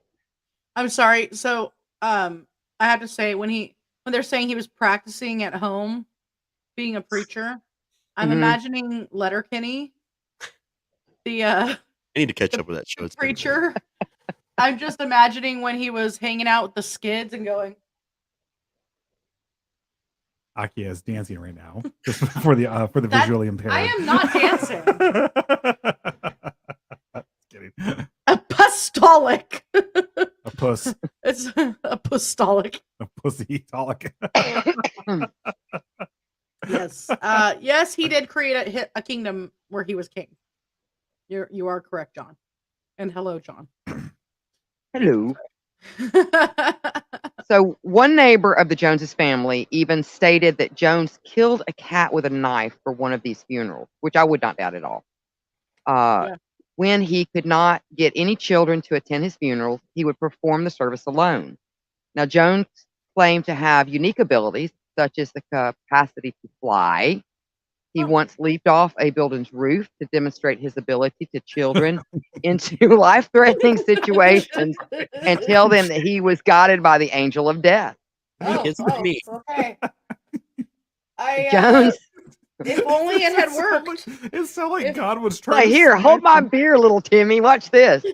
I'm sorry. So, I have to say when they're saying he was practicing at home, being a preacher, I'm imagining Letterkenny, I need to catch up with that show. It's preacher. I'm just imagining when he was hanging out with the skids and going. Akia is dancing right now, just for the visually impaired. I am not dancing. Kidding. Apostolic. A puss. It's apostolic. A pussy-tolic. Yes. Yes, he did create a kingdom where he was king. You are correct, John. And hello, John. Hello. So one neighbor of the Joneses family even stated that Jones killed a cat with a knife for one of these funerals, which I would not doubt at all. When he could not get any children to attend his funerals, he would perform the service alone. Now, Jones claimed to have unique abilities, such as the capacity to fly. He once leaped off a building's roof to demonstrate his ability to children into life-threatening situations and tell them that he was guided by the angel of death. Okay. Jones. If only it had worked. It sounded like God was trying. Like, here, hold my beer, little Timmy. Watch this.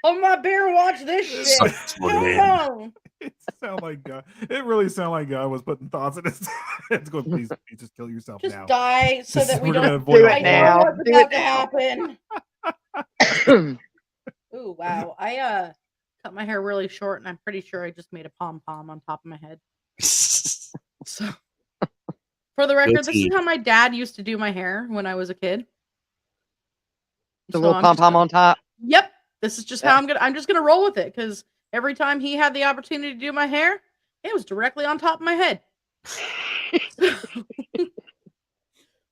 Hold my beer and watch this shit. Come on. It sounded like God. It really sounded like God was putting thoughts in his head. Going, please just kill yourself just now. Die so that we we're don't gonna avoid do all it now. What's Do about it to now. happen. Ooh, wow. I cut my hair really short, and I'm pretty sure I just made a pom-pom on top of my head. So, for the record, this is how my dad used to do my hair when I was a kid. The little pom-pom on top. Yep. This is just how I'm just gonna roll with it, because every time he had the opportunity to do my hair, it was directly on top of my head.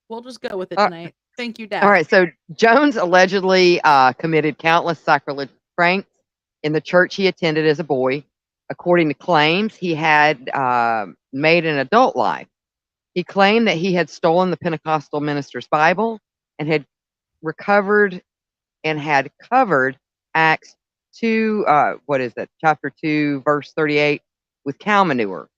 We'll just go with it tonight. Thank you, Dad. All right. So Jones allegedly committed countless sacrilegious pranks in the church he attended as a boy. According to claims, he had made an adult life. He claimed that he had stolen the Pentecostal minister's Bible and had recovered and had covered Acts 2, chapter 2, verse 38, with cow manure.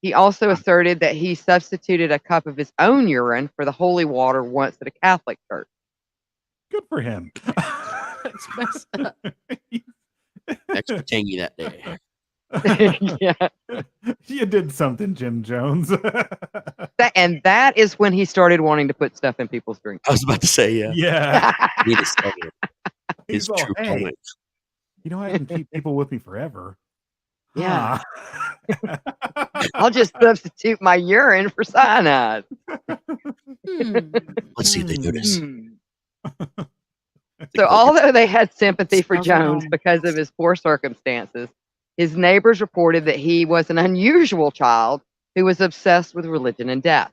He also asserted that he substituted a cup of his own urine for the holy water once at a Catholic church. Good for him. It's messed up. Extra tangy that day. Yeah. You did something, Jim Jones. That is when he started wanting to put stuff in people's drinks. I was about to say, yeah. Yeah. Need to say it. He's His all, true hey, point. you know, I can keep people with me forever. Yeah. Huh. I'll just substitute my urine for cyanide. Let's see if they notice. So although they had sympathy for Smells Jones wrong. because of his poor circumstances, his neighbors reported that he was an unusual child who was obsessed with religion and death.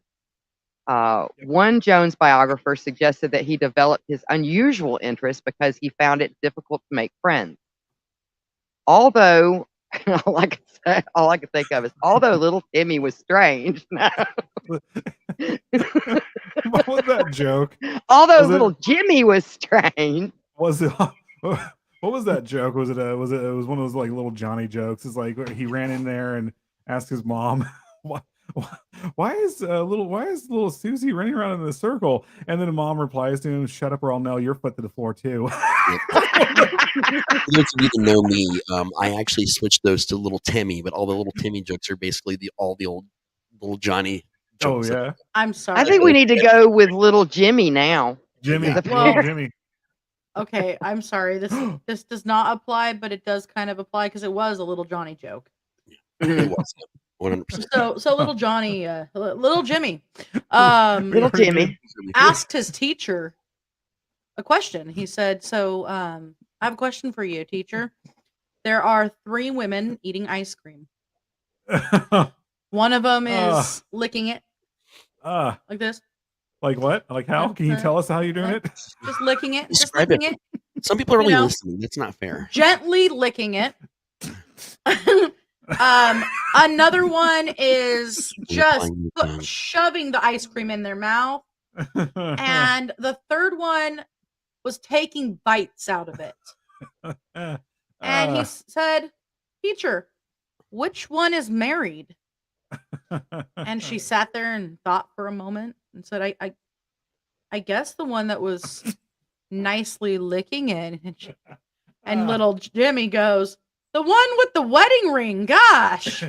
One Jones biographer suggested that he developed his unusual interest because he found it difficult to make friends. Although, all I can think of is, although little Timmy was strange. What was that joke? Although little Jimmy was strange. Was it? What was that joke? Was it? It was one of those like little Johnny jokes. It's like he ran in there and asked his mom, why is little Susie running around in a circle? And then the mom replies to him, "Shut up, or I'll nail your foot to the floor too." For those of you that know me, I actually switched those to Little Timmy, but all the Little Timmy jokes are basically all the old Little Johnny jokes. Oh yeah. I'm sorry. I think we need to go with little Jimmy now. Jimmy. Well, Jimmy. Okay, I'm sorry. This does not apply, but it does kind of apply because it was a little Johnny joke. It was 100%. So little Johnny, little Jimmy, Little Jimmy asked his teacher a question. He said, "So, I have a question for you, teacher. There are 3 women eating ice cream. One of them is licking it like this. Like what? Like how? Can you tell us how you're doing it? Just licking it. Just Describe licking it. Some people are only listening. That's not fair. Gently licking it. Another one is just shoving the ice cream in their mouth. And the third one was taking bites out of it. And he said, teacher, which one is married? And she sat there and thought for a moment and said, I guess the one that was nicely licking it. And little Jimmy goes, the one with the wedding ring, gosh.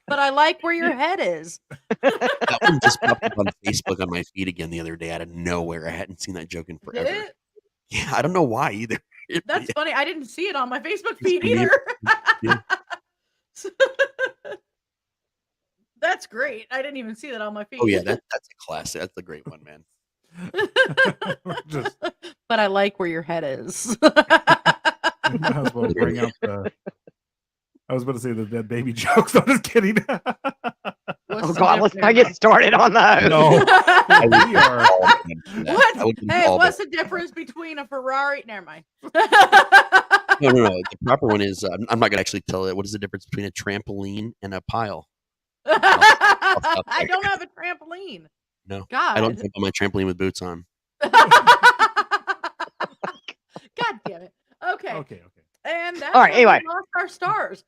But I like where your head is. That one just popped up on Facebook on my feed again the other day out of nowhere. I hadn't seen that joke in forever. Did it? Yeah, I don't know why either. That's funny. I didn't see it on my Facebook feed either. Yeah. That's great. I didn't even see that on my feed. Oh yeah, that's a classic. That's a great one, man. But I like where your head is. I was about to bring up I was about to say the dead baby jokes. I'm just kidding. Oh God, let's not get started on those. No. What's the difference between a Ferrari? Never mind. No. The proper one is I'm not gonna actually tell it. What is the difference between a trampoline and a pile? I don't have a trampoline. No, God. I don't jump on my trampoline with boots on. God damn it. Okay. And that's all right. Anyway, we lost our stars.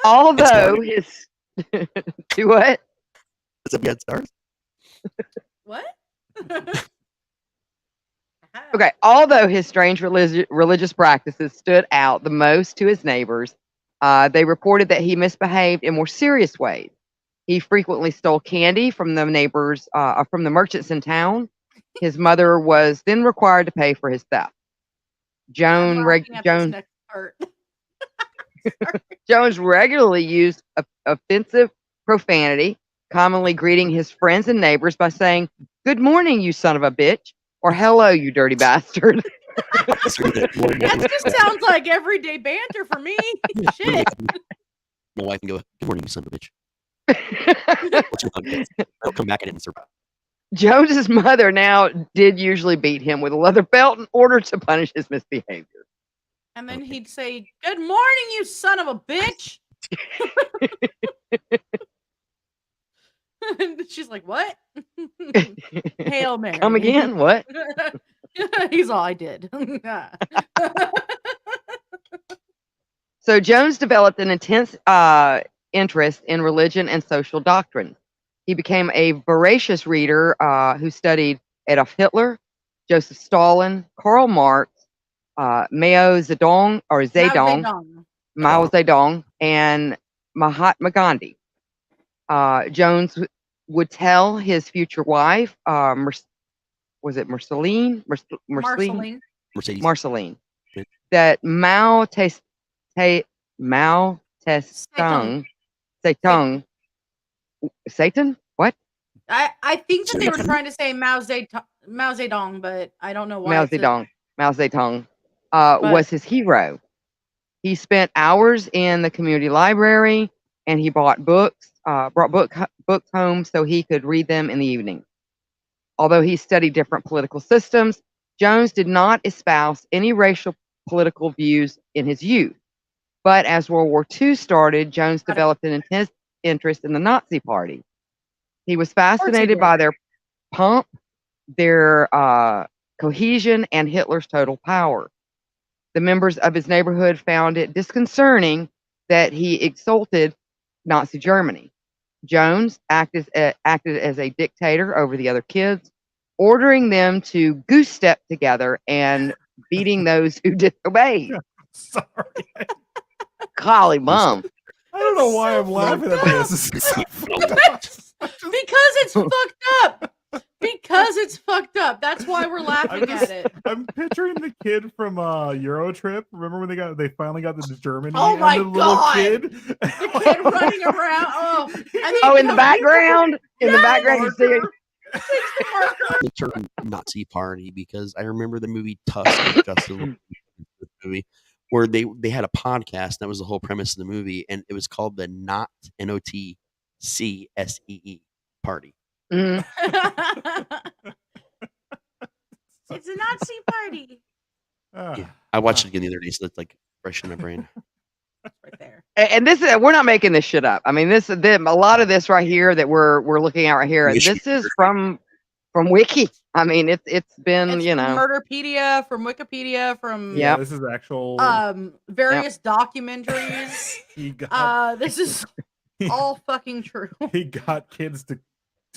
Although his do what? Does it get stars? What? Okay. Although his strange religious practices stood out the most to his neighbors, they reported that he misbehaved in more serious ways. He frequently stole candy from the neighbors, from the merchants in town. His mother was then required to pay for his theft. Jones regularly used offensive profanity, commonly greeting his friends and neighbors by saying, "Good morning, you son of a bitch," or "Hello, you dirty bastard." That just sounds like everyday banter for me. Shit. My wife can go, "Good morning, you son of a bitch." I'll come back at it and survive. Jones's mother now did usually beat him with a leather belt in order to punish his misbehavior. And then he'd say, "Good morning, you son of a bitch." And she's like, "What?" Hail Mary. Come again? What? He's all I did. So Jones developed an intense interest in religion and social doctrine. He became a voracious reader who studied Adolf Hitler, Joseph Stalin, Karl Marx, Mao Zedong, and Mahatma Gandhi. Jones would tell his future wife, was it Marceline, that Mao Satan? What? I think that they were trying to say Mao Zedong, but I don't know why. Mao Zedong was his hero. He spent hours in the community library, and he brought books home so he could read them in the evening. Although he studied different political systems, Jones did not espouse any racial political views in his youth. But as World War II started, Jones developed an intense interest in the Nazi Party. He was fascinated by their pomp, their cohesion, and Hitler's total power. The members of his neighborhood found it disconcerting that he exalted Nazi Germany. Jones acted as a dictator over the other kids, ordering them to goose step together and beating those who disobeyed. Sorry. Golly bum. I don't know why I'm laughing at this. Because it's fucked up. Because it's fucked up. That's why we're laughing at it. I'm picturing the kid from Eurotrip. Remember when they finally got to Germany? Oh my and the God. little kid? The kid running around. Oh, in the background? In the background, you see it. The term Nazi Party, because I remember the movie Tusk with Justin Long, movie where they had a podcast. That was the whole premise of the movie, and it was called the NOTCSEE Party. Mhm. It's a Nazi party. Yeah, I watched it again the other day, so it's like fresh in my brain. Right there. And this is, we're not making this shit up. I mean, a lot of this right here that we're looking at right here, this is from Wiki. I mean, it's been, It's from Murderpedia, from Wikipedia, from Yeah, this is actual various documentaries. This is all fucking true. He got kids to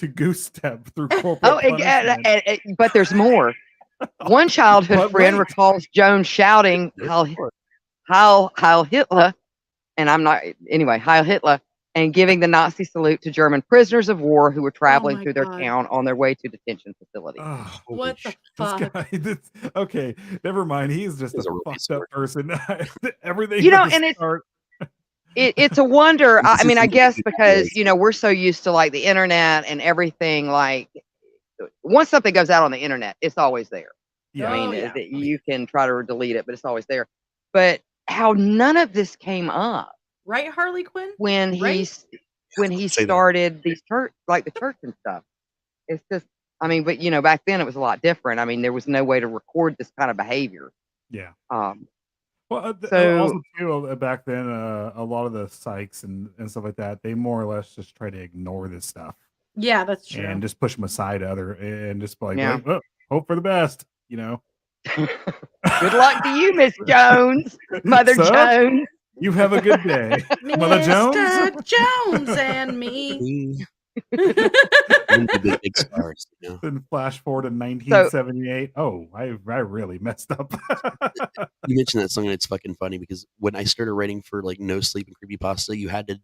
goose step through corporate punishment. But there's more. One childhood friend recalls Jones shouting Heil Hitler, and Heil Hitler, and giving the Nazi salute to German prisoners of war who were traveling through their town on their way to detention facilities. Oh, what the fuck? Okay, never mind. He's just a fucked up person. Everything. And it's a wonder. I mean, I guess because we're so used to like the internet and everything. Like, once something goes out on the internet, it's always there. Yeah. I mean, you can try to delete it, but it's always there. But how none of this came up, right, Harley Quinn? When he started these the church and stuff. It's just, I mean, but back then it was a lot different. I mean, there was no way to record this kind of behavior. Yeah. So also too, back then, a lot of the psychs and stuff like that, they more or less just try to ignore this stuff. Yeah, that's true. And just push them aside, and just like, oh, hope for the best, Good luck to you, Miss Jones, Mother Jones. You have a good day, Mother Jones. Mr. Jones and me. The big stars, Then flash forward to 1978. I really messed up. You mentioned that song, and it's fucking funny because when I started writing for like No Sleep and Creepypasta, you had to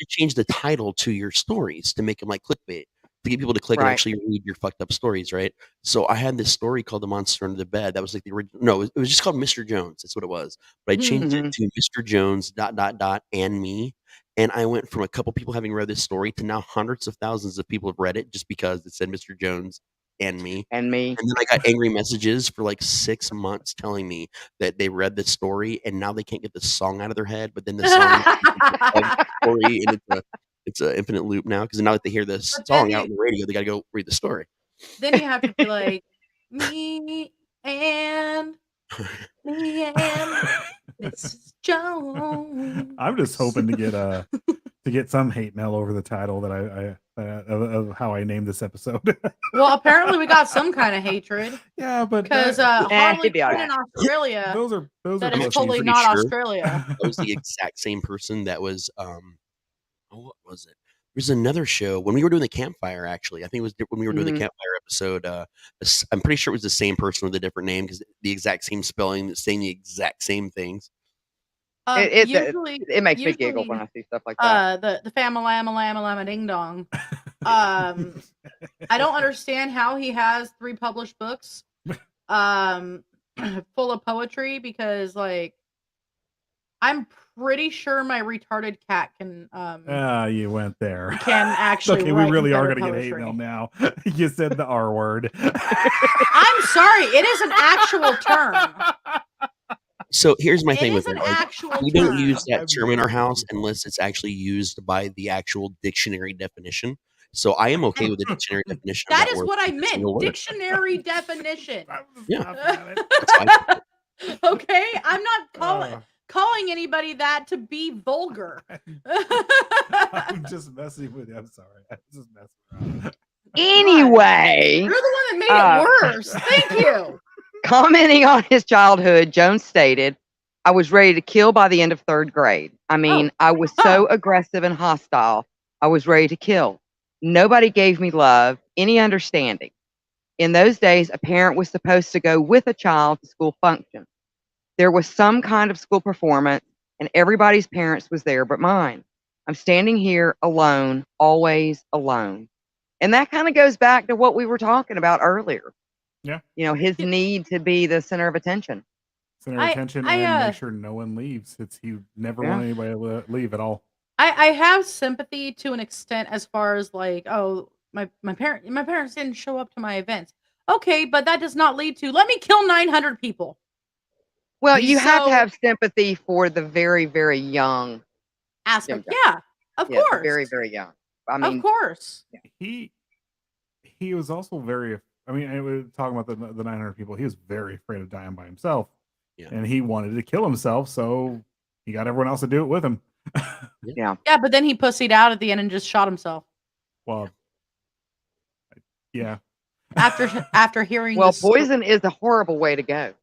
change the title to your stories to make them like clickbait, to get people to click and actually read your fucked up stories, right? So I had this story called The Monster Under the Bed. That was like the original. No, it was just called Mr. Jones. That's what it was. But I changed it to Mr. Jones ... and me. And I went from a couple people having read this story to now hundreds of thousands of people have read it just because it said Mr. Jones and me. And then I got angry messages for like 6 months telling me that they read the story and now they can't get the song out of their head. But then the song story, and it's an infinite loop now because now that they hear this song out on the radio, they got to go read the story. Then you have to be like, me and Mrs. Jones. I'm just hoping to get some hate mail over the title that I of how I named this episode. Well, apparently we got some kind of hatred. Yeah, but because Harley Quinn in Australia, those are is totally not Australia. That was the exact same person that was what was it? There's another show when we were doing the campfire. Actually, I think it was when we were doing the campfire episode. I'm pretty sure it was the same person with a different name because the exact same spelling, saying the exact same things. It makes me giggle when I see stuff like that. The Famalama Ding Dong. I don't understand how he has 3 published books, full of poetry because like I'm pretty sure my retarded cat can. You went there. Can actually. Okay, we really are going to get hate mail now. You said the R word. I'm sorry. It is an actual term. So here's my It thing is with an it. Like, actual we don't term. use that term in our house unless it's actually used by the actual dictionary definition. So I am okay with the dictionary definition of That that is word. what I every meant. single word. Dictionary definition. I was just Yeah. laughing at it. That's fine. Okay, I'm not Uh, calling anybody that to be vulgar. I'm just messing with you. I'm sorry. I'm just messing around. Anyway, You're the one that made it worse. Thank you. commenting on his childhood, Jones stated, I was ready to kill by the end of 3rd grade. I mean, I was so aggressive and hostile. I was ready to kill. Nobody gave me love, any understanding. In those days, a parent was supposed to go with a child to school function. There was some kind of school performance, and everybody's parents was there but mine. I'm standing here alone, always alone. And that kind of goes back to what we were talking about earlier. Yeah. You know, his need to be the center of attention. Center of attention and make sure no one leaves. He never want anybody to leave at all. I have sympathy to an extent as far as like, oh, my parents didn't show up to my events. Okay, but that does not lead to let me kill 900 people. Well, you have to have sympathy for the very, very young aspect. Yeah, of course. Very, very young. I mean, of course. He was also very. I mean, I was talking about the 900 people. He was very afraid of dying by himself, and he wanted to kill himself. So he got everyone else to do it with him. Yeah. Yeah, but then he pussied out at the end and just shot himself. Well, yeah. After hearing, well, poison is a horrible way to go.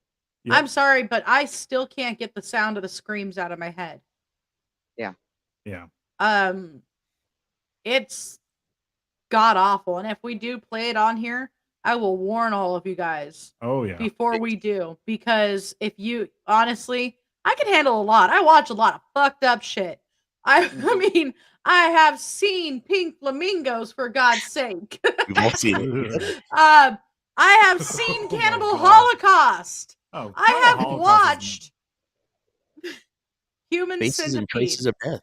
Yep. I'm sorry, but I still can't get the sound of the screams out of my head. Yeah. Yeah. It's god awful, and if we do play it on here, I will warn all of you guys. Oh yeah. Before we do, because if you honestly, I can handle a lot. I watch a lot of fucked up shit. I mean, I have seen pink flamingos for God's sake. We've all seen it. I have seen Cannibal Holocaust. Oh, I have watched Human Faces and Traces of Death.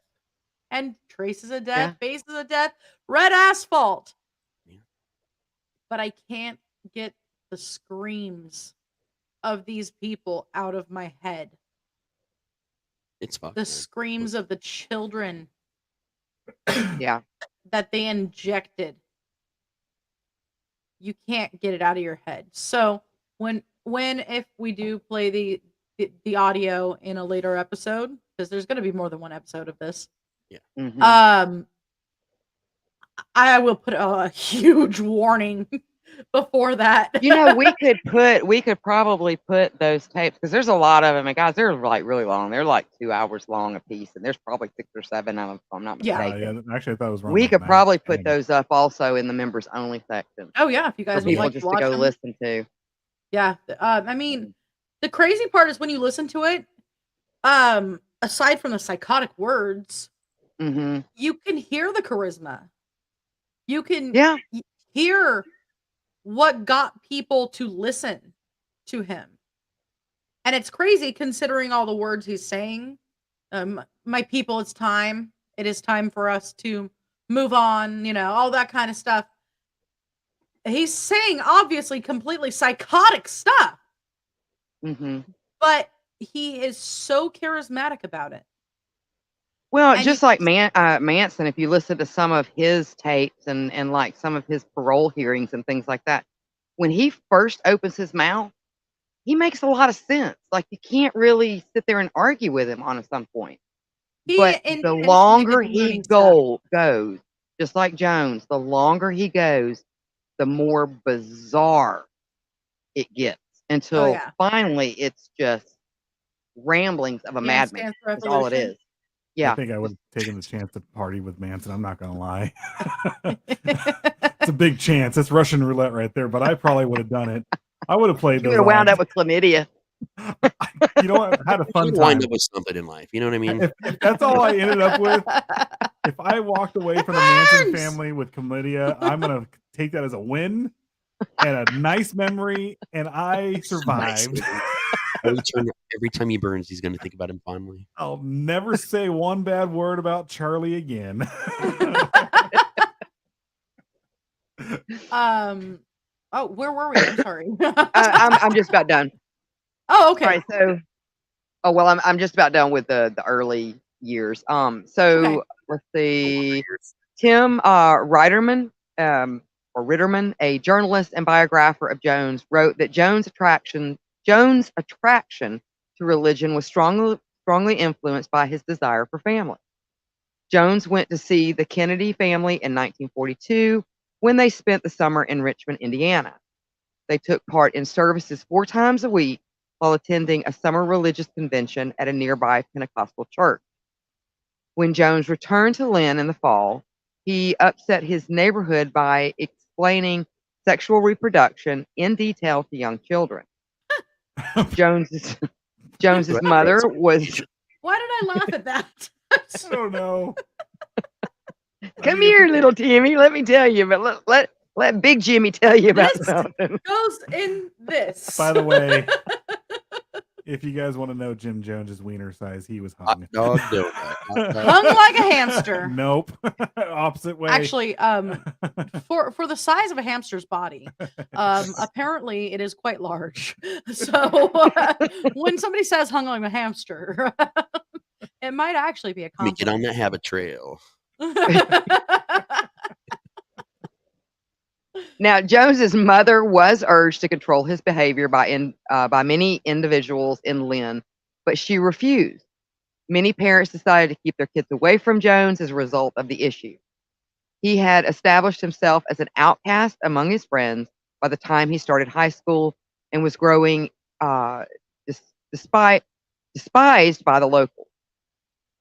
And Traces of Death, Faces of Death, Red Asphalt. Yeah. But I can't get the screams of these people out of my head. It's fucked. The screams of the children. Yeah. That they injected. You can't get it out of your head. So if we do play the audio in a later episode, because there's going to be more than one episode of this. Yeah. Mm-hmm. I will put a huge warning before that. You know, we could probably put those tapes, because there's a lot of them, and guys, they're like really long. They're like 2 hours long a piece, and there's probably 6 or 7 of them, if I'm not mistaken. Yeah. Actually, I thought it was wrong. We could probably put those up also in the members only section. Oh yeah, if you guys would like just to watch go them. listen to. Yeah, I mean, the crazy part is when you listen to it. Aside from the psychotic words, you can hear the charisma. You can hear what got people to listen to him. And it's crazy considering all the words he's saying. My people, it's time. It is time for us to move on, all that kind of stuff. He's saying obviously completely psychotic stuff. But he is so charismatic about it. Well, and just like Manson, if you listen to some of his tapes and like some of his parole hearings and things like that, when he first opens his mouth, he makes a lot of sense. Like, you can't really sit there and argue with him on some point. But the longer he goes, just like Jones, the longer he goes, the more bizarre it gets, until finally it's just ramblings of a madman. That's all it is. Yeah. I think I would have taken the chance to party with Manson. I'm not going to lie. It's a big chance. It's Russian roulette right there, but I probably would have done it. I would have played those. You would have wound up with chlamydia. You know what? I had a fun time. Wind up with something in life. You know what I mean? If that's all I ended up with, if I walked away from the Manson family with chlamydia, I'm going to take that as a win and a nice memory, and I survived. Every time he burns, he's going to think about him fondly. I'll never say one bad word about Charlie again. Oh, where were we? I'm sorry. I'm just about done. Oh, okay. All right, so Oh well, I'm just about done with the early years. Okay. So let's see. Tim Reiterman, or Ritterman, a journalist and biographer of Jones, wrote that Jones' attraction to religion was strongly influenced by his desire for family. Jones went to see the Kennedy family in 1942 when they spent the summer in Richmond, Indiana. They took part in services 4 times a week while attending a summer religious convention at a nearby Pentecostal church. When Jones returned to Lynn in the fall, he upset his neighborhood by explaining sexual reproduction in detail to young children. Jones's mother was. Why did I laugh at that? I don't know. Come here, little Timmy. Let me tell you. But let Big Jimmy tell you about something. Goes in this. By the way, if you guys want to know Jim Jones's wiener size, he was hung. Dog Hung like a hamster. Nope. Opposite way. Actually, for the size of a hamster's body, apparently it is quite large. So when somebody says hung like a hamster, it might actually be a Let me get on compliment. that habit trail. Now, Jones's mother was urged to control his behavior by many individuals in Lynn, but she refused. Many parents decided to keep their kids away from Jones as a result of the issue. He had established himself as an outcast among his friends by the time he started high school and was growing despised by the locals.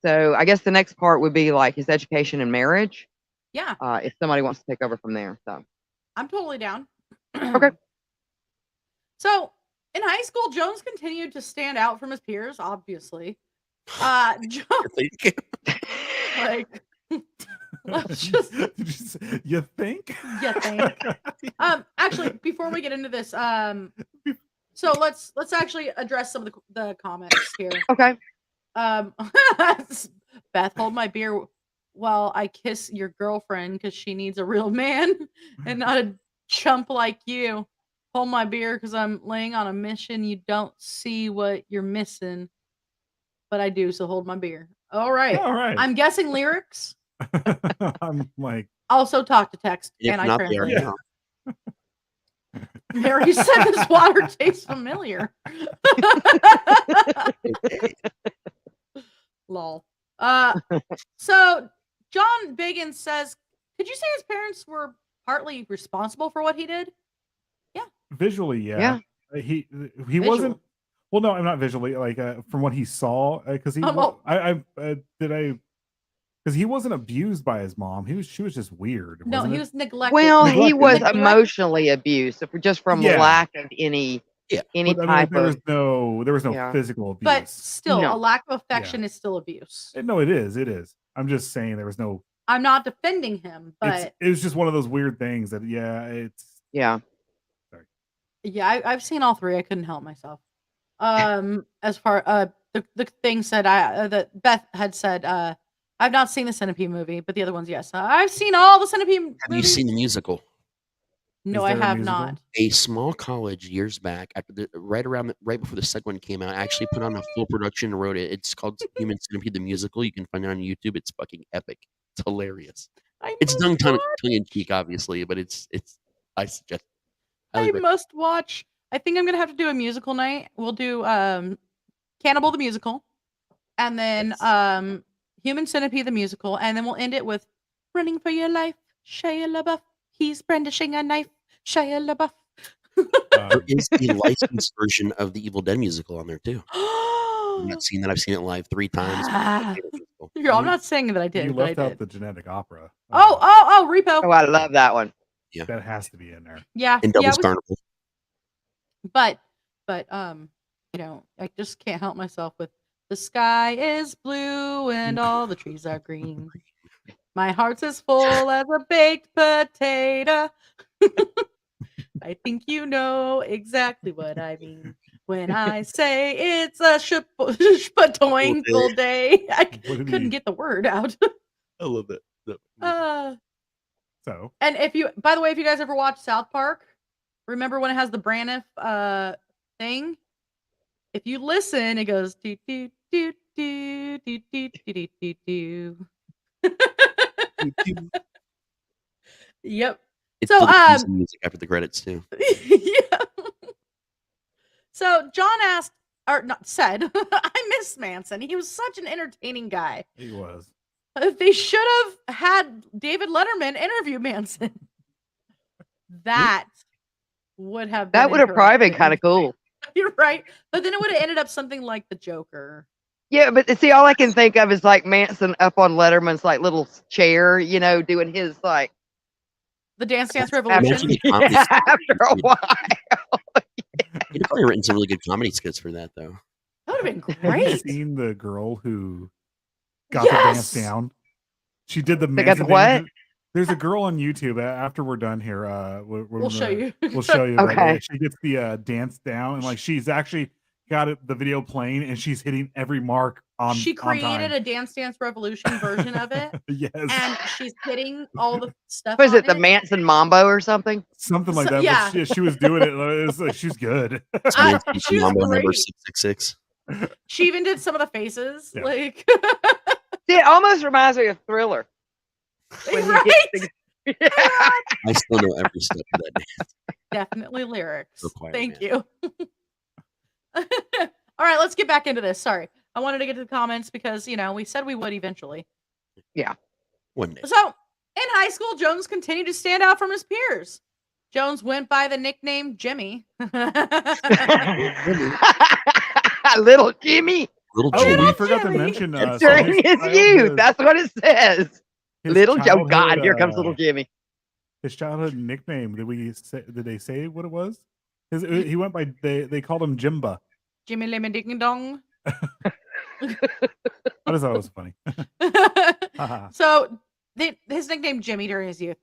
So I guess the next part would be like his education and marriage. Yeah, If somebody wants to take over from there. So I'm totally down. okay. So in high school, Jones continued to stand out from his peers, obviously. Like, let's just you think? Yeah, think. Actually, before we get into this, so let's actually address some of the comments here. Okay. Beth, hold my beer while I kiss your girlfriend because she needs a real man and not a chump like you. Hold my beer because I'm laying on a mission. You don't see what you're missing, but I do. So hold my beer. All right. All right. I'm guessing lyrics. I'm like, Also talk to text, If and I not, they are translate. now. Mary said this water tastes familiar. Okay. Lol. So John Biggins says, could you say his parents were partly responsible for what he did? visually, yeah. He wasn't. Well, no, I'm not visually. Like from what he saw, because he. Because he wasn't abused by his mom. She was just weird. No, wasn't he it? was neglected. Well, he was Neglected. emotionally abused just from Yeah. lack of any Yeah. any But, I mean, type there was of. no Yeah. physical abuse. But still, No. a lack of affection is still abuse. No, it is. It is. I'm just saying there was no. I'm not defending him, but It was just one of those weird things that it's. Yeah. yeah, I've seen all three. I couldn't help myself. As far the thing said that Beth had said I've not seen the Centipede movie, but the other ones, yes. I've seen all the Centipede movies. Have you seen the musical? No, Is I there a have musical? not. A small college years back, after right before the second one came out, actually put on a full production and wrote it. It's called Human Centipede the Musical. You can find it on YouTube. It's fucking epic. It's hilarious. It's done tongue in cheek, obviously, but it's. I suggest. I must watch. I think I'm gonna have to do a musical night. We'll do Cannibal the Musical, and then Human Centipede the Musical, and then we'll end it with Running for Your Life, Shia LaBeouf. He's brandishing a knife, Shia LaBeouf. There is a licensed version of the Evil Dead musical on there too. I've not seen that. I've seen it live 3 times. Girl, I'm not saying that I did. You but I left out did. the genetic opera. Oh, Repo. Oh, I love that one. Yeah, that has to be in there. Yeah, and Devil's Carnival. But you know, I just can't help myself with the sky is blue and all the trees are green. My heart's as full as a baked potato. I think you know exactly what I mean when I say it's a shpatoinkle day. I couldn't get the word out. I love that. So, and if you, by the way, if you guys ever watch South Park, remember when it has the Braniff thing? if you listen, it goes do do do do do do do do do. Yep. It's So still the easy music after the credits too. yeah. So John asked, or not said, I miss Manson. He was such an entertaining guy. He was. They should have had David Letterman interview Manson. That would have been That would have probably been interesting. kind of cool. You're right. But then it would have ended up something like the Joker. Yeah, but see, all I can think of is like Manson up on Letterman's like little chair, you know, doing his like The Dance Dance Imagine Revolution. the comedy yeah, skits. after a while. He'd probably written some really good comedy skits for that though. That would have been Have you great. seen the girl who got the dance Yes. down? She did the They got the Manson what? dance. There's a girl on YouTube. After we're done here, We'll show you. We'll show you. But, Okay. she gets the dance down, and like she's actually got the video playing, and she's hitting every mark on. She on created time. a Dance Dance Revolution version of it, Yes, and she's hitting all the stuff. Was on it the Manson Mambo or something? something like So- that. yeah. But she was doing it. It was like, she's good. She was Mambo number great. 666. She even did some of the faces. Yeah. Like, See, it almost reminds me of Thriller. When he right? gets the- Yeah. I still know every step of that dance. Definitely lyrics. So quiet, Thank man. you. All right, let's get back into this. Sorry. I wanted to get to the comments because, we said we would eventually. One day. So, in high school, Jones continued to stand out from his peers. Jones went by the nickname Jimmy. Little Jimmy Little Oh, Jimmy. we forgot to Jimmy. mention so during his youth. childhood- That's what it says. his Little Joe. God, childhood, here comes little Jimmy. His childhood nickname. Did they say what it was? He went by. They called him Jimba. Jimmy Lemon Ding Dong. I just thought it was funny. Haha. So, his nickname Jimmy during his youth,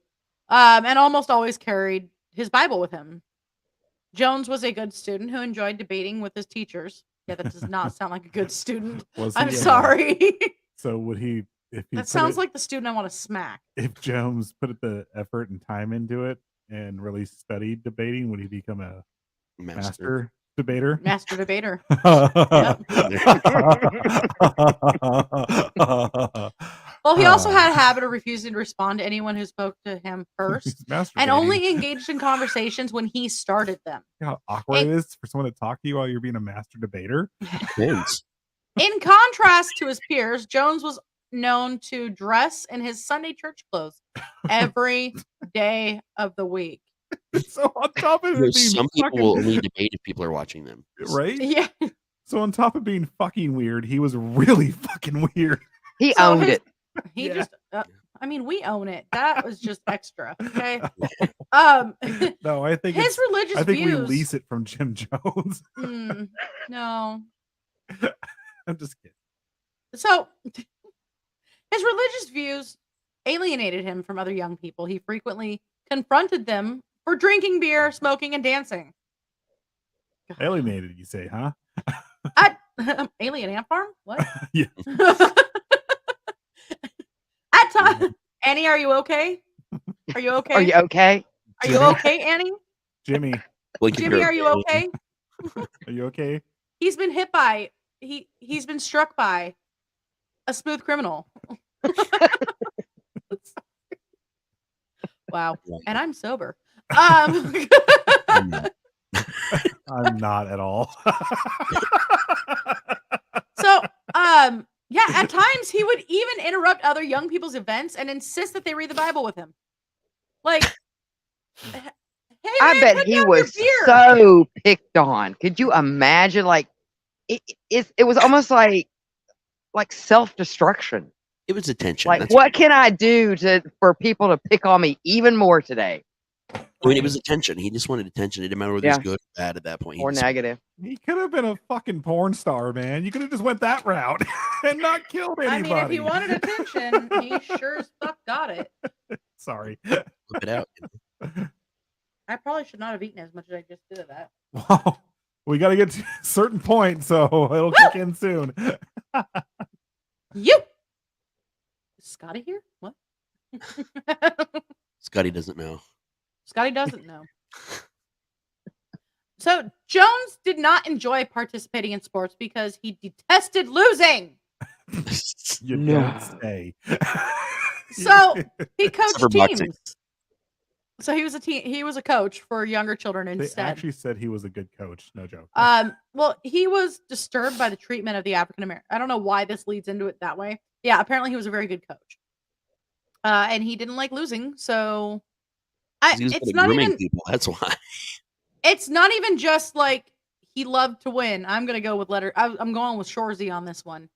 and almost always carried his Bible with him. Jones was a good student who enjoyed debating with his teachers. Yeah, that does not sound like a good student. Was I'm he, sorry. So would he? If he That put sounds it- like the student I want to smack. if Jones put the effort and time into it and really studied debating, would he become a master debater? Master debater. Well, he also had a habit of refusing to respond to anyone who spoke to him first, He's masturbating. and only engaged in conversations when he started them. You know how awkward it is for someone to talk to you while you're being a master debater. Depends. In contrast to his peers, Jones was known to dress in his Sunday church clothes every day of the week. So on top of You know, it being some people fucking, will only debate if people are watching them. right? Yeah. So on top of being fucking weird, he was really fucking weird. He So owned his- it. He Yeah. just we own it. That was just extra. Okay. No, I think His religious I think views. we lease it from Jim Jones. No. I'm just kidding. So his religious views alienated him from other young people. He frequently confronted them for drinking beer, smoking, and dancing. Alienated, you say, huh? Alien Ant Farm? What? Yeah. At time, Annie, are you okay? Are you okay? Are you okay? Are you okay, Annie? Jimmy, Blink if Jimmy, you're are you okay? are you okay? He's been hit by he's been struck by a smooth criminal. Wow. And I'm sober. I'm not at all. So, yeah, at times he would even interrupt other young people's events and insist that they read the Bible with him. Like, hey, I man, bet put he down your was beer. so picked on. Could you imagine? Like, it was almost like self-destruction. It was attention. Like, That's what can I do for people to pick on me even more today? I mean, it was attention. He just wanted attention. It didn't matter whether it was good or bad at that point. He Or just- negative. He could have been a fucking porn star, man. You could have just went that route and not killed anybody. I mean, if he wanted attention, he sure as fuck got it. Sorry. Whip it out. I probably should not have eaten as much as I just did of that. Wow. We got to get to a certain point, so it'll kick in soon. You, is Scotty here? What? Scotty doesn't know. Scotty doesn't know. So Jones did not enjoy participating in sports because he detested losing. You No. don't say. So he Except coached for boxing. teams. So he was a coach for younger children They instead. actually said he was a good coach. No joke. Well, he was disturbed by the treatment of the African American. I don't know why this leads into it that way. Yeah, apparently he was a very good coach. And he didn't like losing, so 'Cause he was good it's at not grooming even people. That's why. it's not even just like he loved to win. I'm gonna go with I'm going with Shorzy on this one.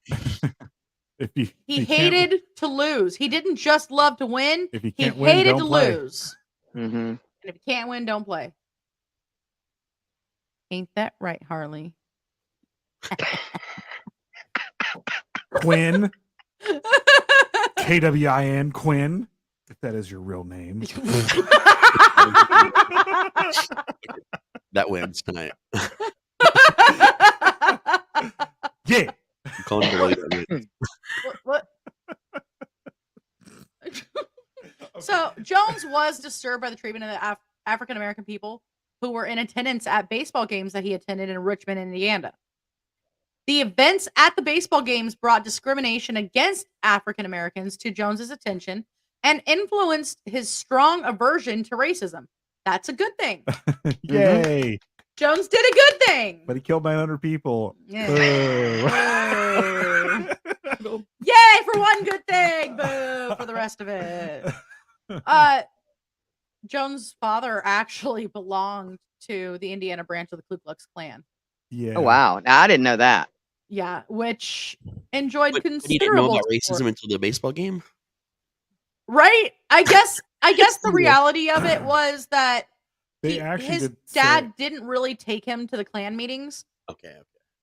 He you can't- hated to lose. He didn't just love to win. If you He can't win, hated don't to play. lose. Mm-hmm. And if you can't win, don't play. Ain't that right, Harley? Quinn, Kwin, Quinn, if that is your real name. That wins tonight. Yeah. I'm calling Billy that wins. What? So Jones was disturbed by the treatment of the African American people who were in attendance at baseball games that he attended in Richmond, Indiana. The events at the baseball games brought discrimination against African Americans to Jones's attention and influenced his strong aversion to racism. That's a good thing. Yay. Jones did a good thing. But he killed 900 people. Yeah. Boo. Yay for one good thing. Boo for the rest of it. Jones' father actually belonged to the Indiana branch of the Ku Klux Klan. Yeah. Oh wow! Now I didn't know that. Yeah, which enjoyed But considerable you didn't know about support. racism until the baseball game? Right? I guess the reality of it was that They actually his did dad didn't really take him to the Klan meetings, Okay.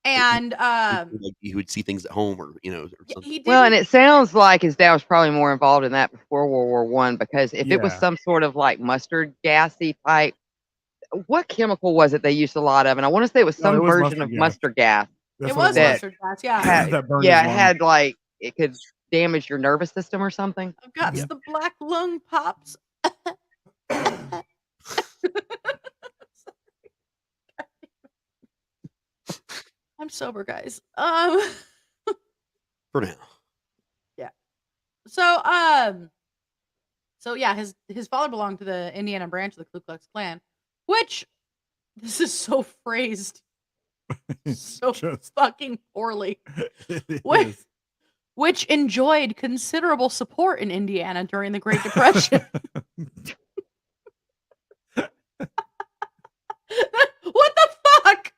and Like you would see things at home or or something. he didn't. Well, and it sounds like his dad was probably more involved in that before World War One, because if it was Yeah. some sort of like mustard gassy type, what chemical was it they used a lot of? And I want to say it was No, some it was version mustard of gas. mustard gas. That's It what was that- mustard gas. Yeah, Had, That burned yeah, his it lung. had like it could damage your nervous system or something. I've got the black lung pops. I'm sober, guys. For now. So yeah, his father belonged to the Indiana branch of the Ku Klux Klan, which this is so phrased so Just- fucking poorly, It What? is. which enjoyed considerable support in Indiana during the Great Depression. What the fuck?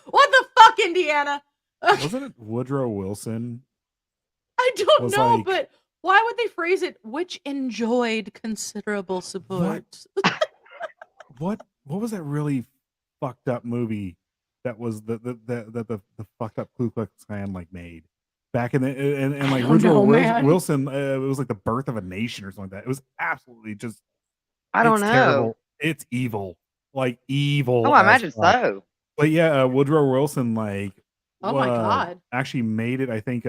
What the fuck, Indiana? Wasn't it Woodrow Wilson? I don't was know, like- but why would they phrase it which enjoyed considerable support? What was that really fucked up movie that was the fucked up Ku Klux Klan like made back in the and like don't Woodrow know, man. Wilson? It was like The Birth of a Nation or something like that. It was absolutely just. I don't it's know. Terrible. It's evil, like evil. Oh, I as imagine fuck. so. But yeah, Woodrow Wilson like. Oh my God. Actually made it. I think.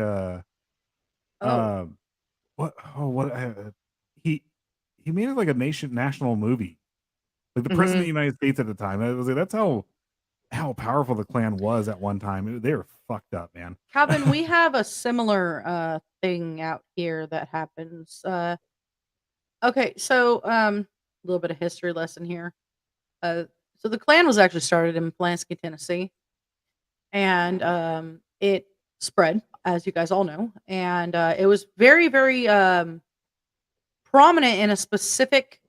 He made it like a national movie, like the president of the United States at the time. I was like, that's how powerful the Klan was at one time. They were fucked up, man. Calvin, we have a similar thing out here that happens. Okay, so a little bit of history lesson here. So the Klan was actually started in Pulaski, Tennessee, and it spread, as you guys all know, and it was very, very prominent in a specific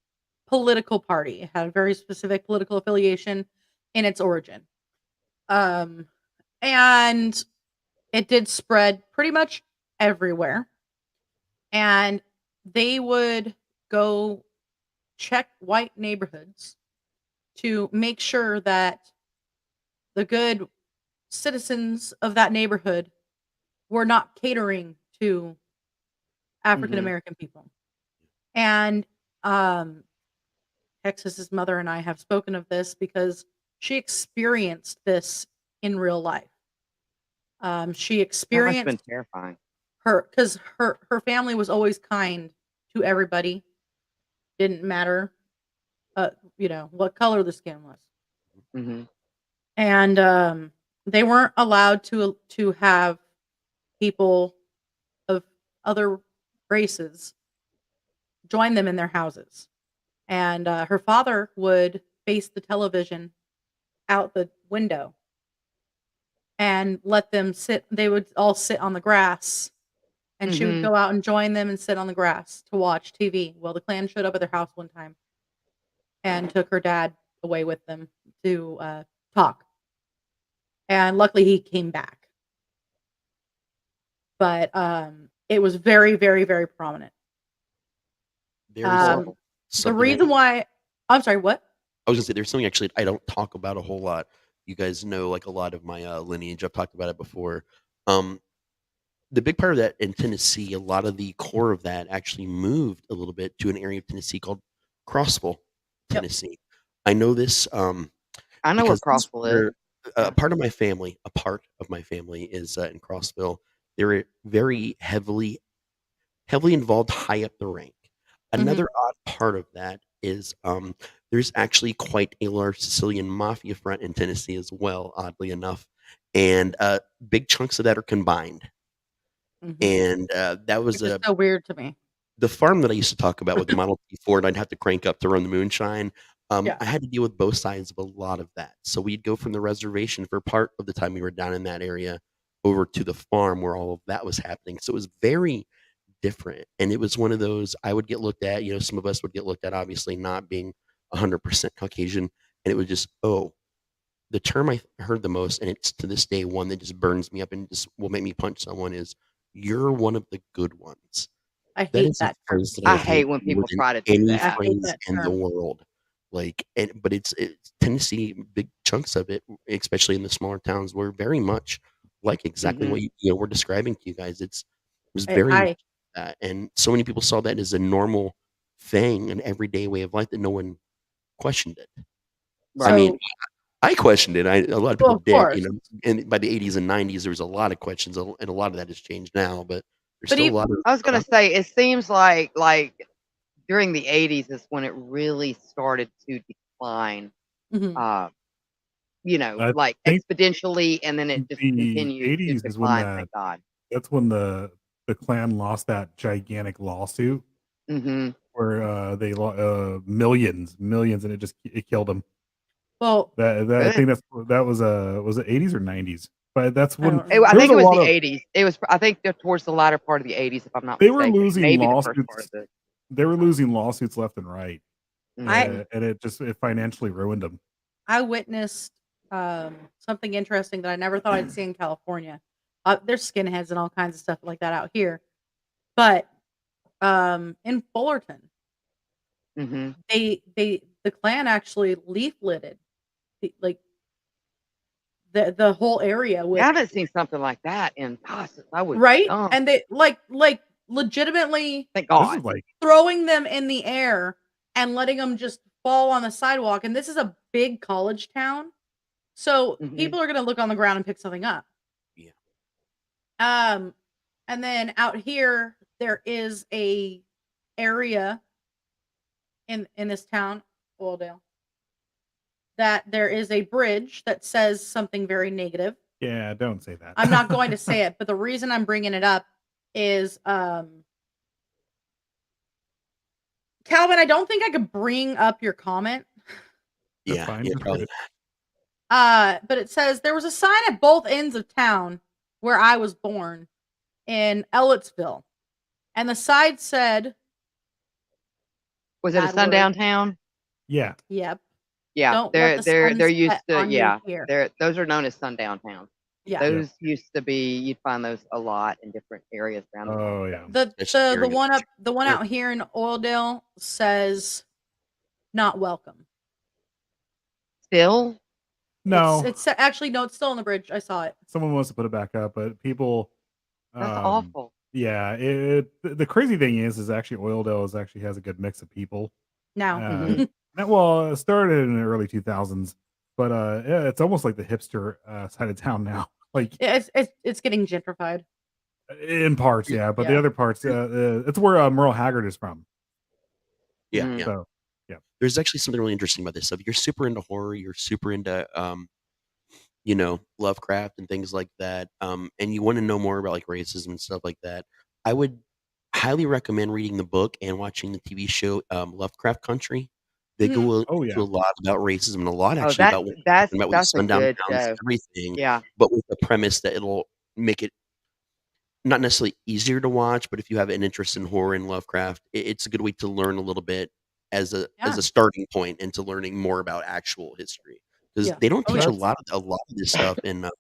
political party. It had a very specific political affiliation in its origin. And it did spread pretty much everywhere. And they would go check white neighborhoods to make sure that the good citizens of that neighborhood were not catering to African American people. And Texas's mother and I have spoken of this because she experienced this in real life. She That must have experienced been terrifying. because her family was always kind to everybody. Didn't matter, what color the skin was. Mhm. And they weren't allowed to have people of other races join them in their houses. And her father would face the television out the window and let them sit. They would all sit on the grass, and she would Mhm. go out and join them and sit on the grass to watch TV. Well, the Klan showed up at their house one time and took her dad away with them to talk. And luckily, he came back. But it was very, very, very prominent. There's The something reason why I'm sorry, what? I was gonna say there's something actually I don't talk about a whole lot. You guys know like a lot of my lineage. I've talked about it before. Um, the big part of that in Tennessee, a lot of the core of that actually moved a little bit to an area of Tennessee called Crossville, Yep. Tennessee. I know this I know where because this is Crossville is. where Yeah. a part of my family is in Crossville. They're very heavily involved high up the rank. Mhm. Another odd part of that is there's actually quite a large Sicilian mafia front in Tennessee as well, oddly enough, and big chunks of that are combined. Mhm. And that was Which is so weird to me. the farm that I used to talk about with the Model T Ford. I'd have to crank up to run the moonshine. Yeah. I had to deal with both sides of a lot of that. So we'd go from the reservation for part of the time we were down in that area over to the farm where all of that was happening. So it was very different. And it was one of those I would get looked at, some of us would get looked at, obviously not being 100% Caucasian. And it was just, the term I heard the most, and it's to this day one that just burns me up and just will make me punch someone is, you're one of the good ones. I That hate is a that term. phrase that I I hate when more people than try to do any that. I hate phrase that in the term. world. But it's Tennessee, big chunks of it, especially in the smaller towns, were very much like exactly what Mhm. we're describing to you guys. It was very much I that, and so many people saw that as a normal thing, an everyday way of life that no one questioned it. I Right. mean, so I questioned it. A lot of well, people of did, course. and by the 80s and 90s, there was a lot of questions, and a lot of that has changed now, but there's But still a even lot of I was gonna say, it seems like during the 80s is when it really started to decline, Mhm. I like think exponentially, and then it just the continued to 80s is when decline, thank God. that's when the Klan lost that gigantic lawsuit Mhm. where millions, and it killed them. Well, I Good. think that was it 80s or 90s? But that's I when don't I there remember. was think a it was lot the of 80s. It was I think towards the latter part of the 80s, if I'm not they were mistaken. losing Maybe the first part lawsuits. of it. They were losing lawsuits left and right, I Mhm. and it financially ruined them. I witnessed something interesting that I never thought I'd see in California. There's skinheads and all kinds of stuff like that out here, but in Fullerton, Mhm. the Klan actually leafleted like the whole area I with haven't seen something like that in since I was right, young. and they legitimately Thank This is God. like throwing them in the air and letting them just fall on the sidewalk. And this is a big college town, so Mhm. people are gonna look on the ground and pick something up. yeah. Um, and then out here, there is a area in this town, Oildale, that there is a bridge that says something very negative. yeah, don't say that. I'm not going to say it, but the reason I'm bringing it up is Calvin, I don't think I could bring up your comment. That's Yeah, fine. yeah, Just probably. But it says there was a sign at both ends of town where I was born in Ellettsville. And the side said, Was it a bad word. sundown town? Yeah. Yep. Yeah, Don't let the they're sun used set to on you yeah, here. those are known as sundown towns. Yeah. Those used to be you'd find those a lot in different areas around the Oh United yeah. States. Especially The during one winter. out here in Oildale says not welcome. Still? No, It's actually no, it's still on the bridge. I saw it. someone wants to put it back up, but people, That's um, awful. yeah. The crazy thing is actually Oildale actually has a good mix of people. Now. Mhm. It started in the early 2000s, but yeah, it's almost like the hipster side of town now. Like It's getting gentrified. in parts, yeah, but the Yeah. other parts, it's where Merle Haggard is from. Yeah, Mhm. yeah. So There's actually something really interesting about this stuff. You're super into horror. You're super into Lovecraft and things like that. And you want to know more about like racism and stuff like that. I would highly recommend reading the book and watching the TV show Lovecraft Country. They go into a lot about racism and a lot actually about what that's with a sundown good towns and show. everything. Yeah. But with the premise that it'll make it not necessarily easier to watch, but if you have an interest in horror and Lovecraft, it's a good way to learn a little bit as a starting point into learning more about actual history. Because they don't teach a lot of this stuff in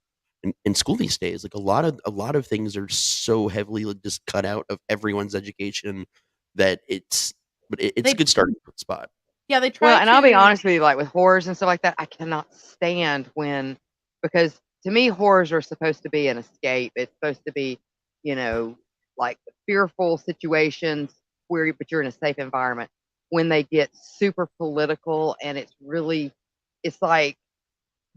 school these days. Like a lot of things are so heavily just cut out of everyone's education that it's a good starting spot. Yeah, they try Well, and I'll be honest with you, like with horrors and stuff like that, I cannot stand because to me, horrors are supposed to be an escape. It's supposed to be, like fearful situations but you're in a safe environment. When they get super political and it's like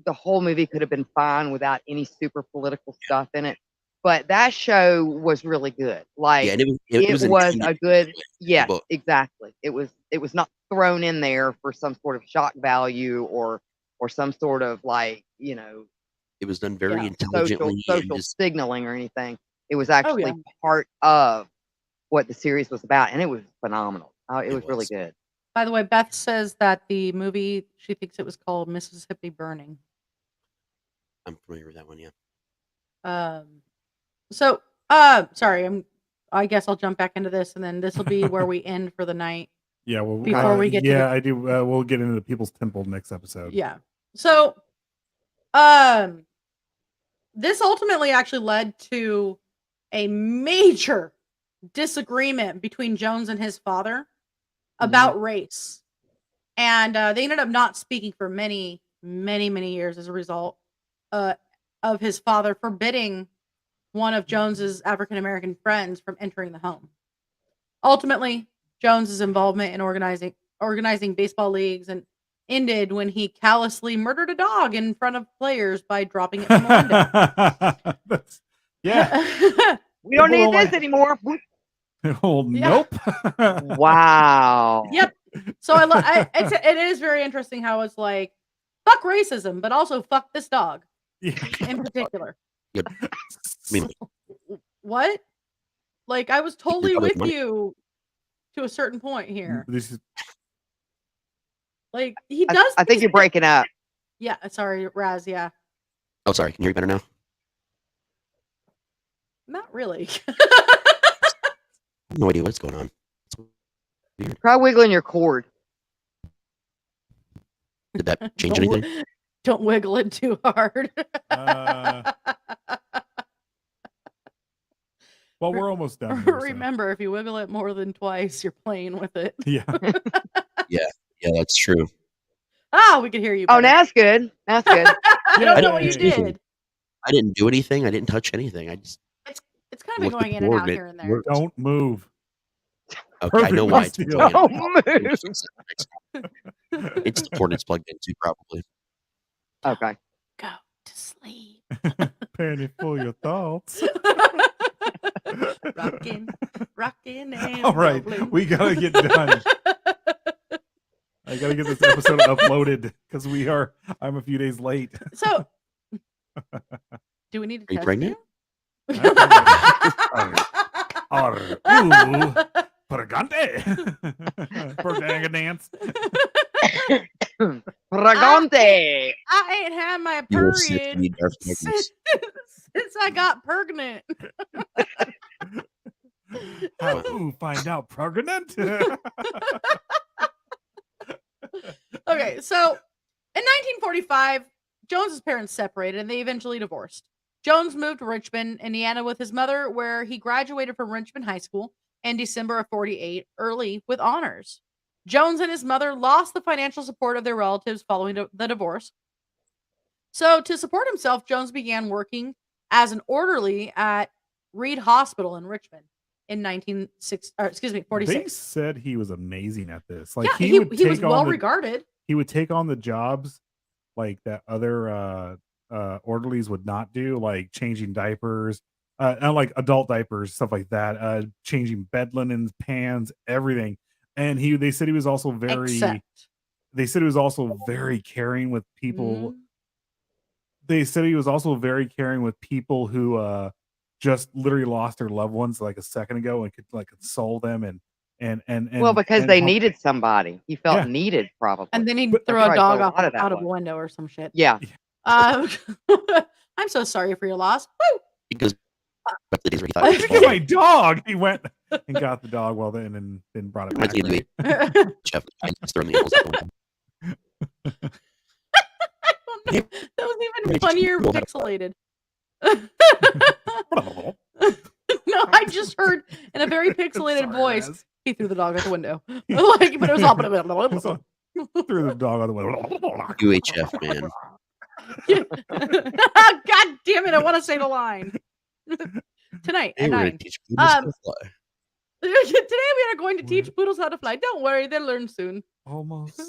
the whole movie could have been fine without any super political stuff in it. But that show was really good. Like and it was a good, yes, book. exactly. It was not thrown in there for some sort of shock value or some sort of like, it was done very intelligently social signaling or anything. It was actually part of what the series was about, and it was phenomenal. It was really good. By the way, Beth says that the movie, she thinks it was called Mississippi Burning. I'm familiar with that one, yeah. So, sorry, I guess I'll jump back into this, and then this will be where we end for the night. Yeah, well, before we get to I do. We'll get into the People's Temple next episode. Yeah. So, this ultimately actually led to a major disagreement between Jones and his father about race. And they ended up not speaking for many, many, many years as a result of his father forbidding one of Jones's African-American friends from entering the home. Ultimately, Jones's involvement in organizing baseball leagues and ended when he callously murdered a dog in front of players by dropping it from a window. We don't need this anymore. Oh, nope. Wow. Yep. So it is very interesting how it's like, fuck racism, but also fuck this dog in particular. What? Like, I was totally with you to a certain point here. Like, he does. I think you're breaking up. Yeah. Sorry, Raz. Yeah. Oh, sorry. Can you hear me better now? Not really. No idea what's going on. Try wiggling your cord. Did that change anything? Don't wiggle it too hard. Well, we're almost done. Remember, if you wiggle it more than twice, you're playing with it. Yeah. Yeah, that's true. We can hear you better. Oh, that's good. That's good. I don't know what you did. I didn't do anything. I didn't touch anything. It's kind of been going in and out here and there. Don't move. Okay, I know why it's don't move. It's the port it's plugged into, probably. Okay. Go to sleep. Penny for your thoughts. Rockin' and all right, we gotta get done. I gotta get this episode uploaded because I'm a few days late. So, do we need to test pregnant? Pregante. Pregante dance. Pregante. I ain't had my period since I got pregnant. How to find out pregnant? Okay, so in 1945, Jones's parents separated and they eventually divorced. Jones moved to Richmond, Indiana with his mother, where he graduated from Richmond High School in December of 48, early with honors. Jones and his mother lost the financial support of their relatives following the divorce. So to support himself, Jones began working as an orderly at Reed Hospital in Richmond in 46. They said he was amazing at this. Like he was well regarded. He would take on the jobs like that other orderlies would not do, like changing diapers, and like adult diapers, stuff like that, changing bed linens, pans, everything. And they said he was also Except. very caring with people. Mhm. They said he was also very caring with people who just literally lost their loved ones like a second ago and could like console them Well, because they help. needed somebody. He felt Yeah. needed, probably. And then he'd But- throw That's a right, dog so a off lot of that out of a was. window or some shit. Yeah. I'm so sorry for your loss. Woo! It goes back to the days where he thought Oh, he was look at small. my dog. He went and got the dog and then brought it back. Reminds me of Right? the chef. I just throwing the animals out the window. That was even funnier pixelated. No, I just heard in a very pixelated Sorry, voice, Raz. he threw the dog out the window. Like, but it was all. Threw the dog out the window. UHF, man. God damn it! I want to say the line tonight Hey, at we're 9. gonna teach poodles how to fly. Today we are going to teach poodles how to fly. Don't worry, they'll learn soon. Almost.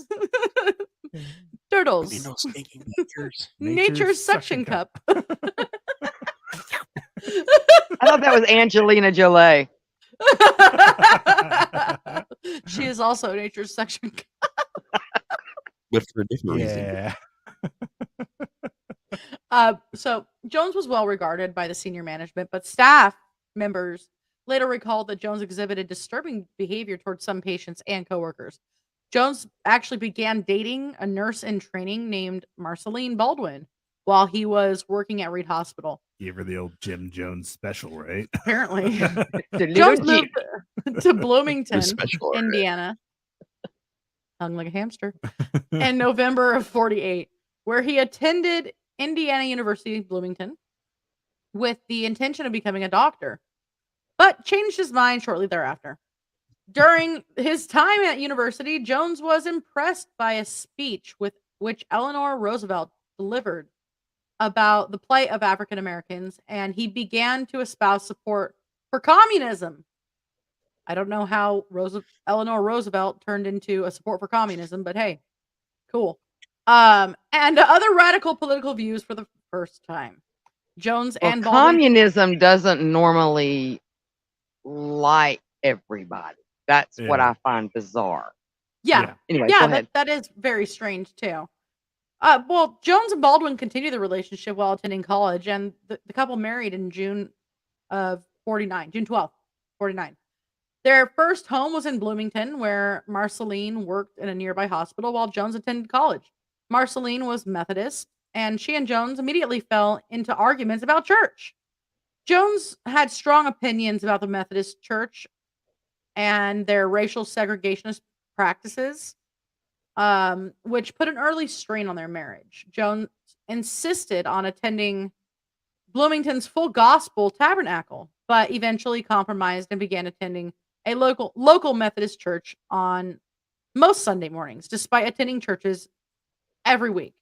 Turtles. Ain't no stinking natures. Nature's suction cup. I thought that was Angelina Jolie. She is also nature's suction cup. But for a different reason. Yeah. So Jones was well regarded by the senior management, but staff members later recalled that Jones exhibited disturbing behavior towards some patients and coworkers. Jones actually began dating a nurse in training named Marceline Baldwin while he was working at Reed Hospital. Gave her the old Jim Jones special, right? Apparently. The little Jones Jeep. moved to Bloomington, special, right? Indiana, hung like a hamster, in November of 48, where he attended Indiana University, Bloomington, with the intention of becoming a doctor, but changed his mind shortly thereafter. During his time at university, Jones was impressed by a speech with which Eleanor Roosevelt delivered about the plight of African Americans, and he began to espouse support for communism. I don't know how Eleanor Roosevelt turned into a support for communism, but hey, cool. And other radical political views for the first time. Jones Well, and Baldwin. communism doesn't normally like everybody. That's what Yeah. I find bizarre. Yeah. Anyway, go Yeah, ahead. that is very strange too. Well, Jones and Baldwin continued the relationship while attending college, and the couple married in June of 49, June 12th, 49. Their first home was in Bloomington, where Marceline worked in a nearby hospital while Jones attended college. Marceline was Methodist, and she and Jones immediately fell into arguments about church. Jones had strong opinions about the Methodist Church and their racial segregationist practices, which put an early strain on their marriage. Jones insisted on attending Bloomington's Full Gospel Tabernacle, but eventually compromised and began attending a local Methodist church on most Sunday mornings, despite attending churches every week.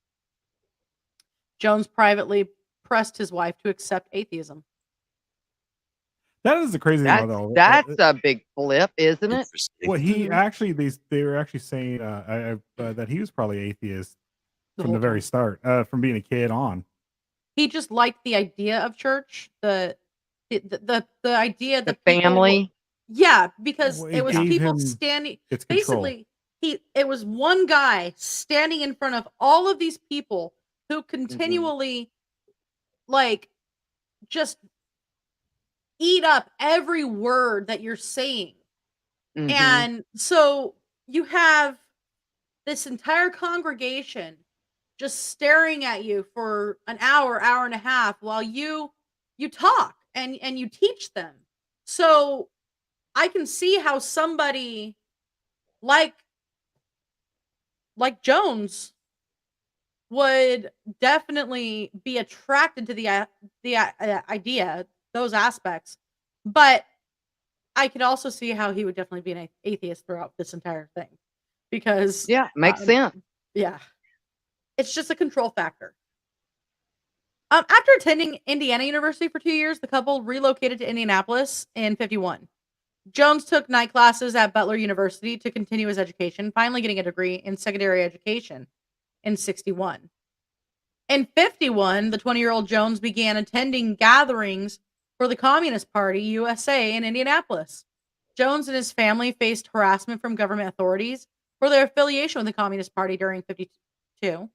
Jones privately pressed his wife to accept atheism. That is the crazy thing. That's a big flip, isn't it? Interesting. Well, he Mhm. actually they were actually saying that he was probably atheist from the whole very time. start, from being a kid on. He just liked the idea of church, the idea The that people family. yeah, because Well, it it was gave people him standing. It's control. Basically, it was one guy standing in front of all of these people who continually like just eat up every word that you're saying. Mhm. And so you have this entire congregation just staring at you for an hour, hour and a half while you talk and you teach them. So I can see how somebody like Jones would definitely be attracted to the idea, those aspects. But I could also see how he would definitely be an atheist throughout this entire thing, because Yeah, makes sense. yeah, it's just a control factor. After attending Indiana University for 2 years, the couple relocated to Indianapolis in 51. Jones took night classes at Butler University to continue his education, finally getting a degree in secondary education in 61. In 51, the 20-year-old Jones began attending gatherings for the Communist Party USA in Indianapolis. Jones and his family faced harassment from government authorities for their affiliation with the Communist Party during 1952.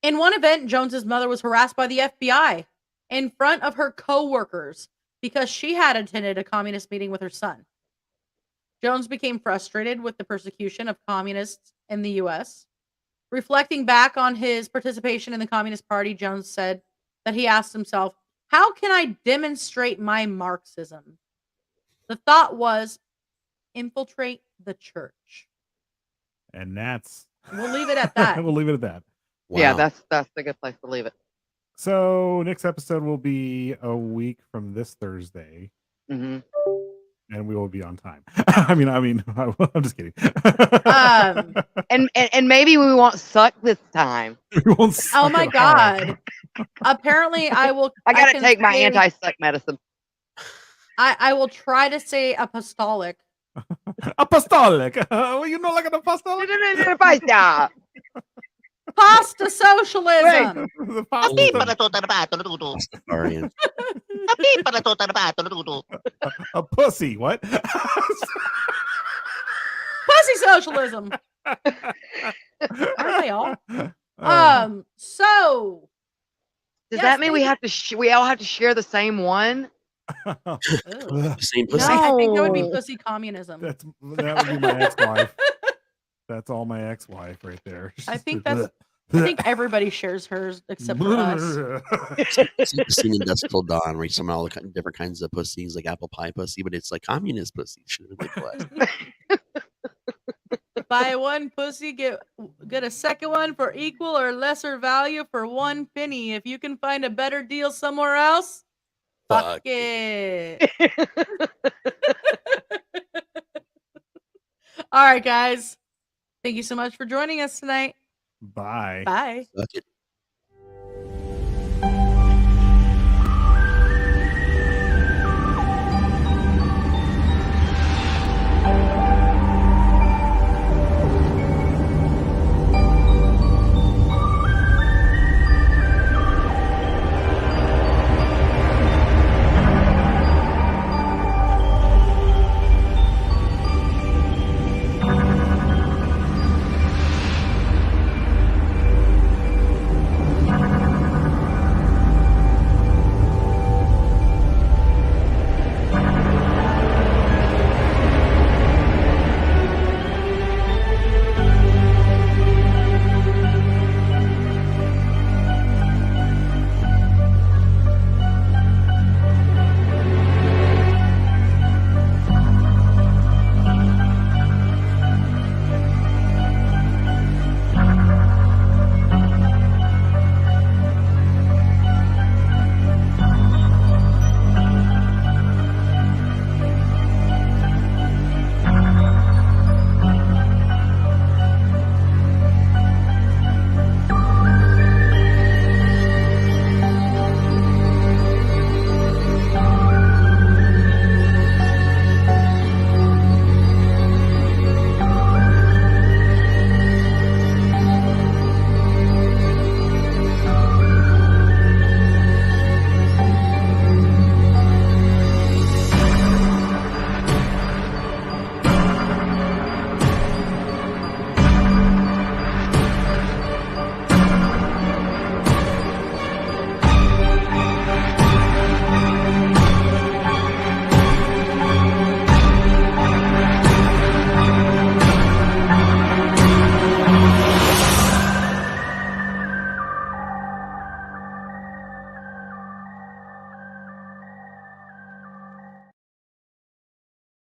In one event, Jones's mother was harassed by the FBI in front of her co-workers because she had attended a communist meeting with her son. Jones became frustrated with the persecution of communists in the U.S. Reflecting back on his participation in the Communist Party, Jones said that he asked himself, how can I demonstrate my Marxism? The thought was, infiltrate the church. And that's We'll leave it at that. we'll leave it at that. Wow. Yeah, that's a good place to leave it. So next episode will be a week from this Thursday, Hmm. and we will be on time. I'm just kidding. And maybe we won't suck this time. We won't Oh suck my at all. God. Apparently, I gotta can take my say- anti-suck medicine. I will try to say apostolic. Apostolic. You know, like an apostolic. Pasta. Pasta socialism. The pasta. Rastafarian. A pussy. What? Pussy socialism. Aren't they all? So Does Yes, that mean we thank have to? We all have to share the same one? Ugh. Same No, pussy. I think that would be No. pussy communism. that would be my ex-wife. That's all my ex-wife right there. I think everybody shares hers except for us. It's seen in Dusk Till Dawn, where you summon all the different kinds of pussies, like apple pie pussy, but it's like communist pussy. Should have been class. Buy one pussy, get a second one for equal or lesser value for 1 penny. If you can find a better deal somewhere else, fuck it. All right, guys. Thank you so much for joining us tonight. Bye. Bye. Fuck it.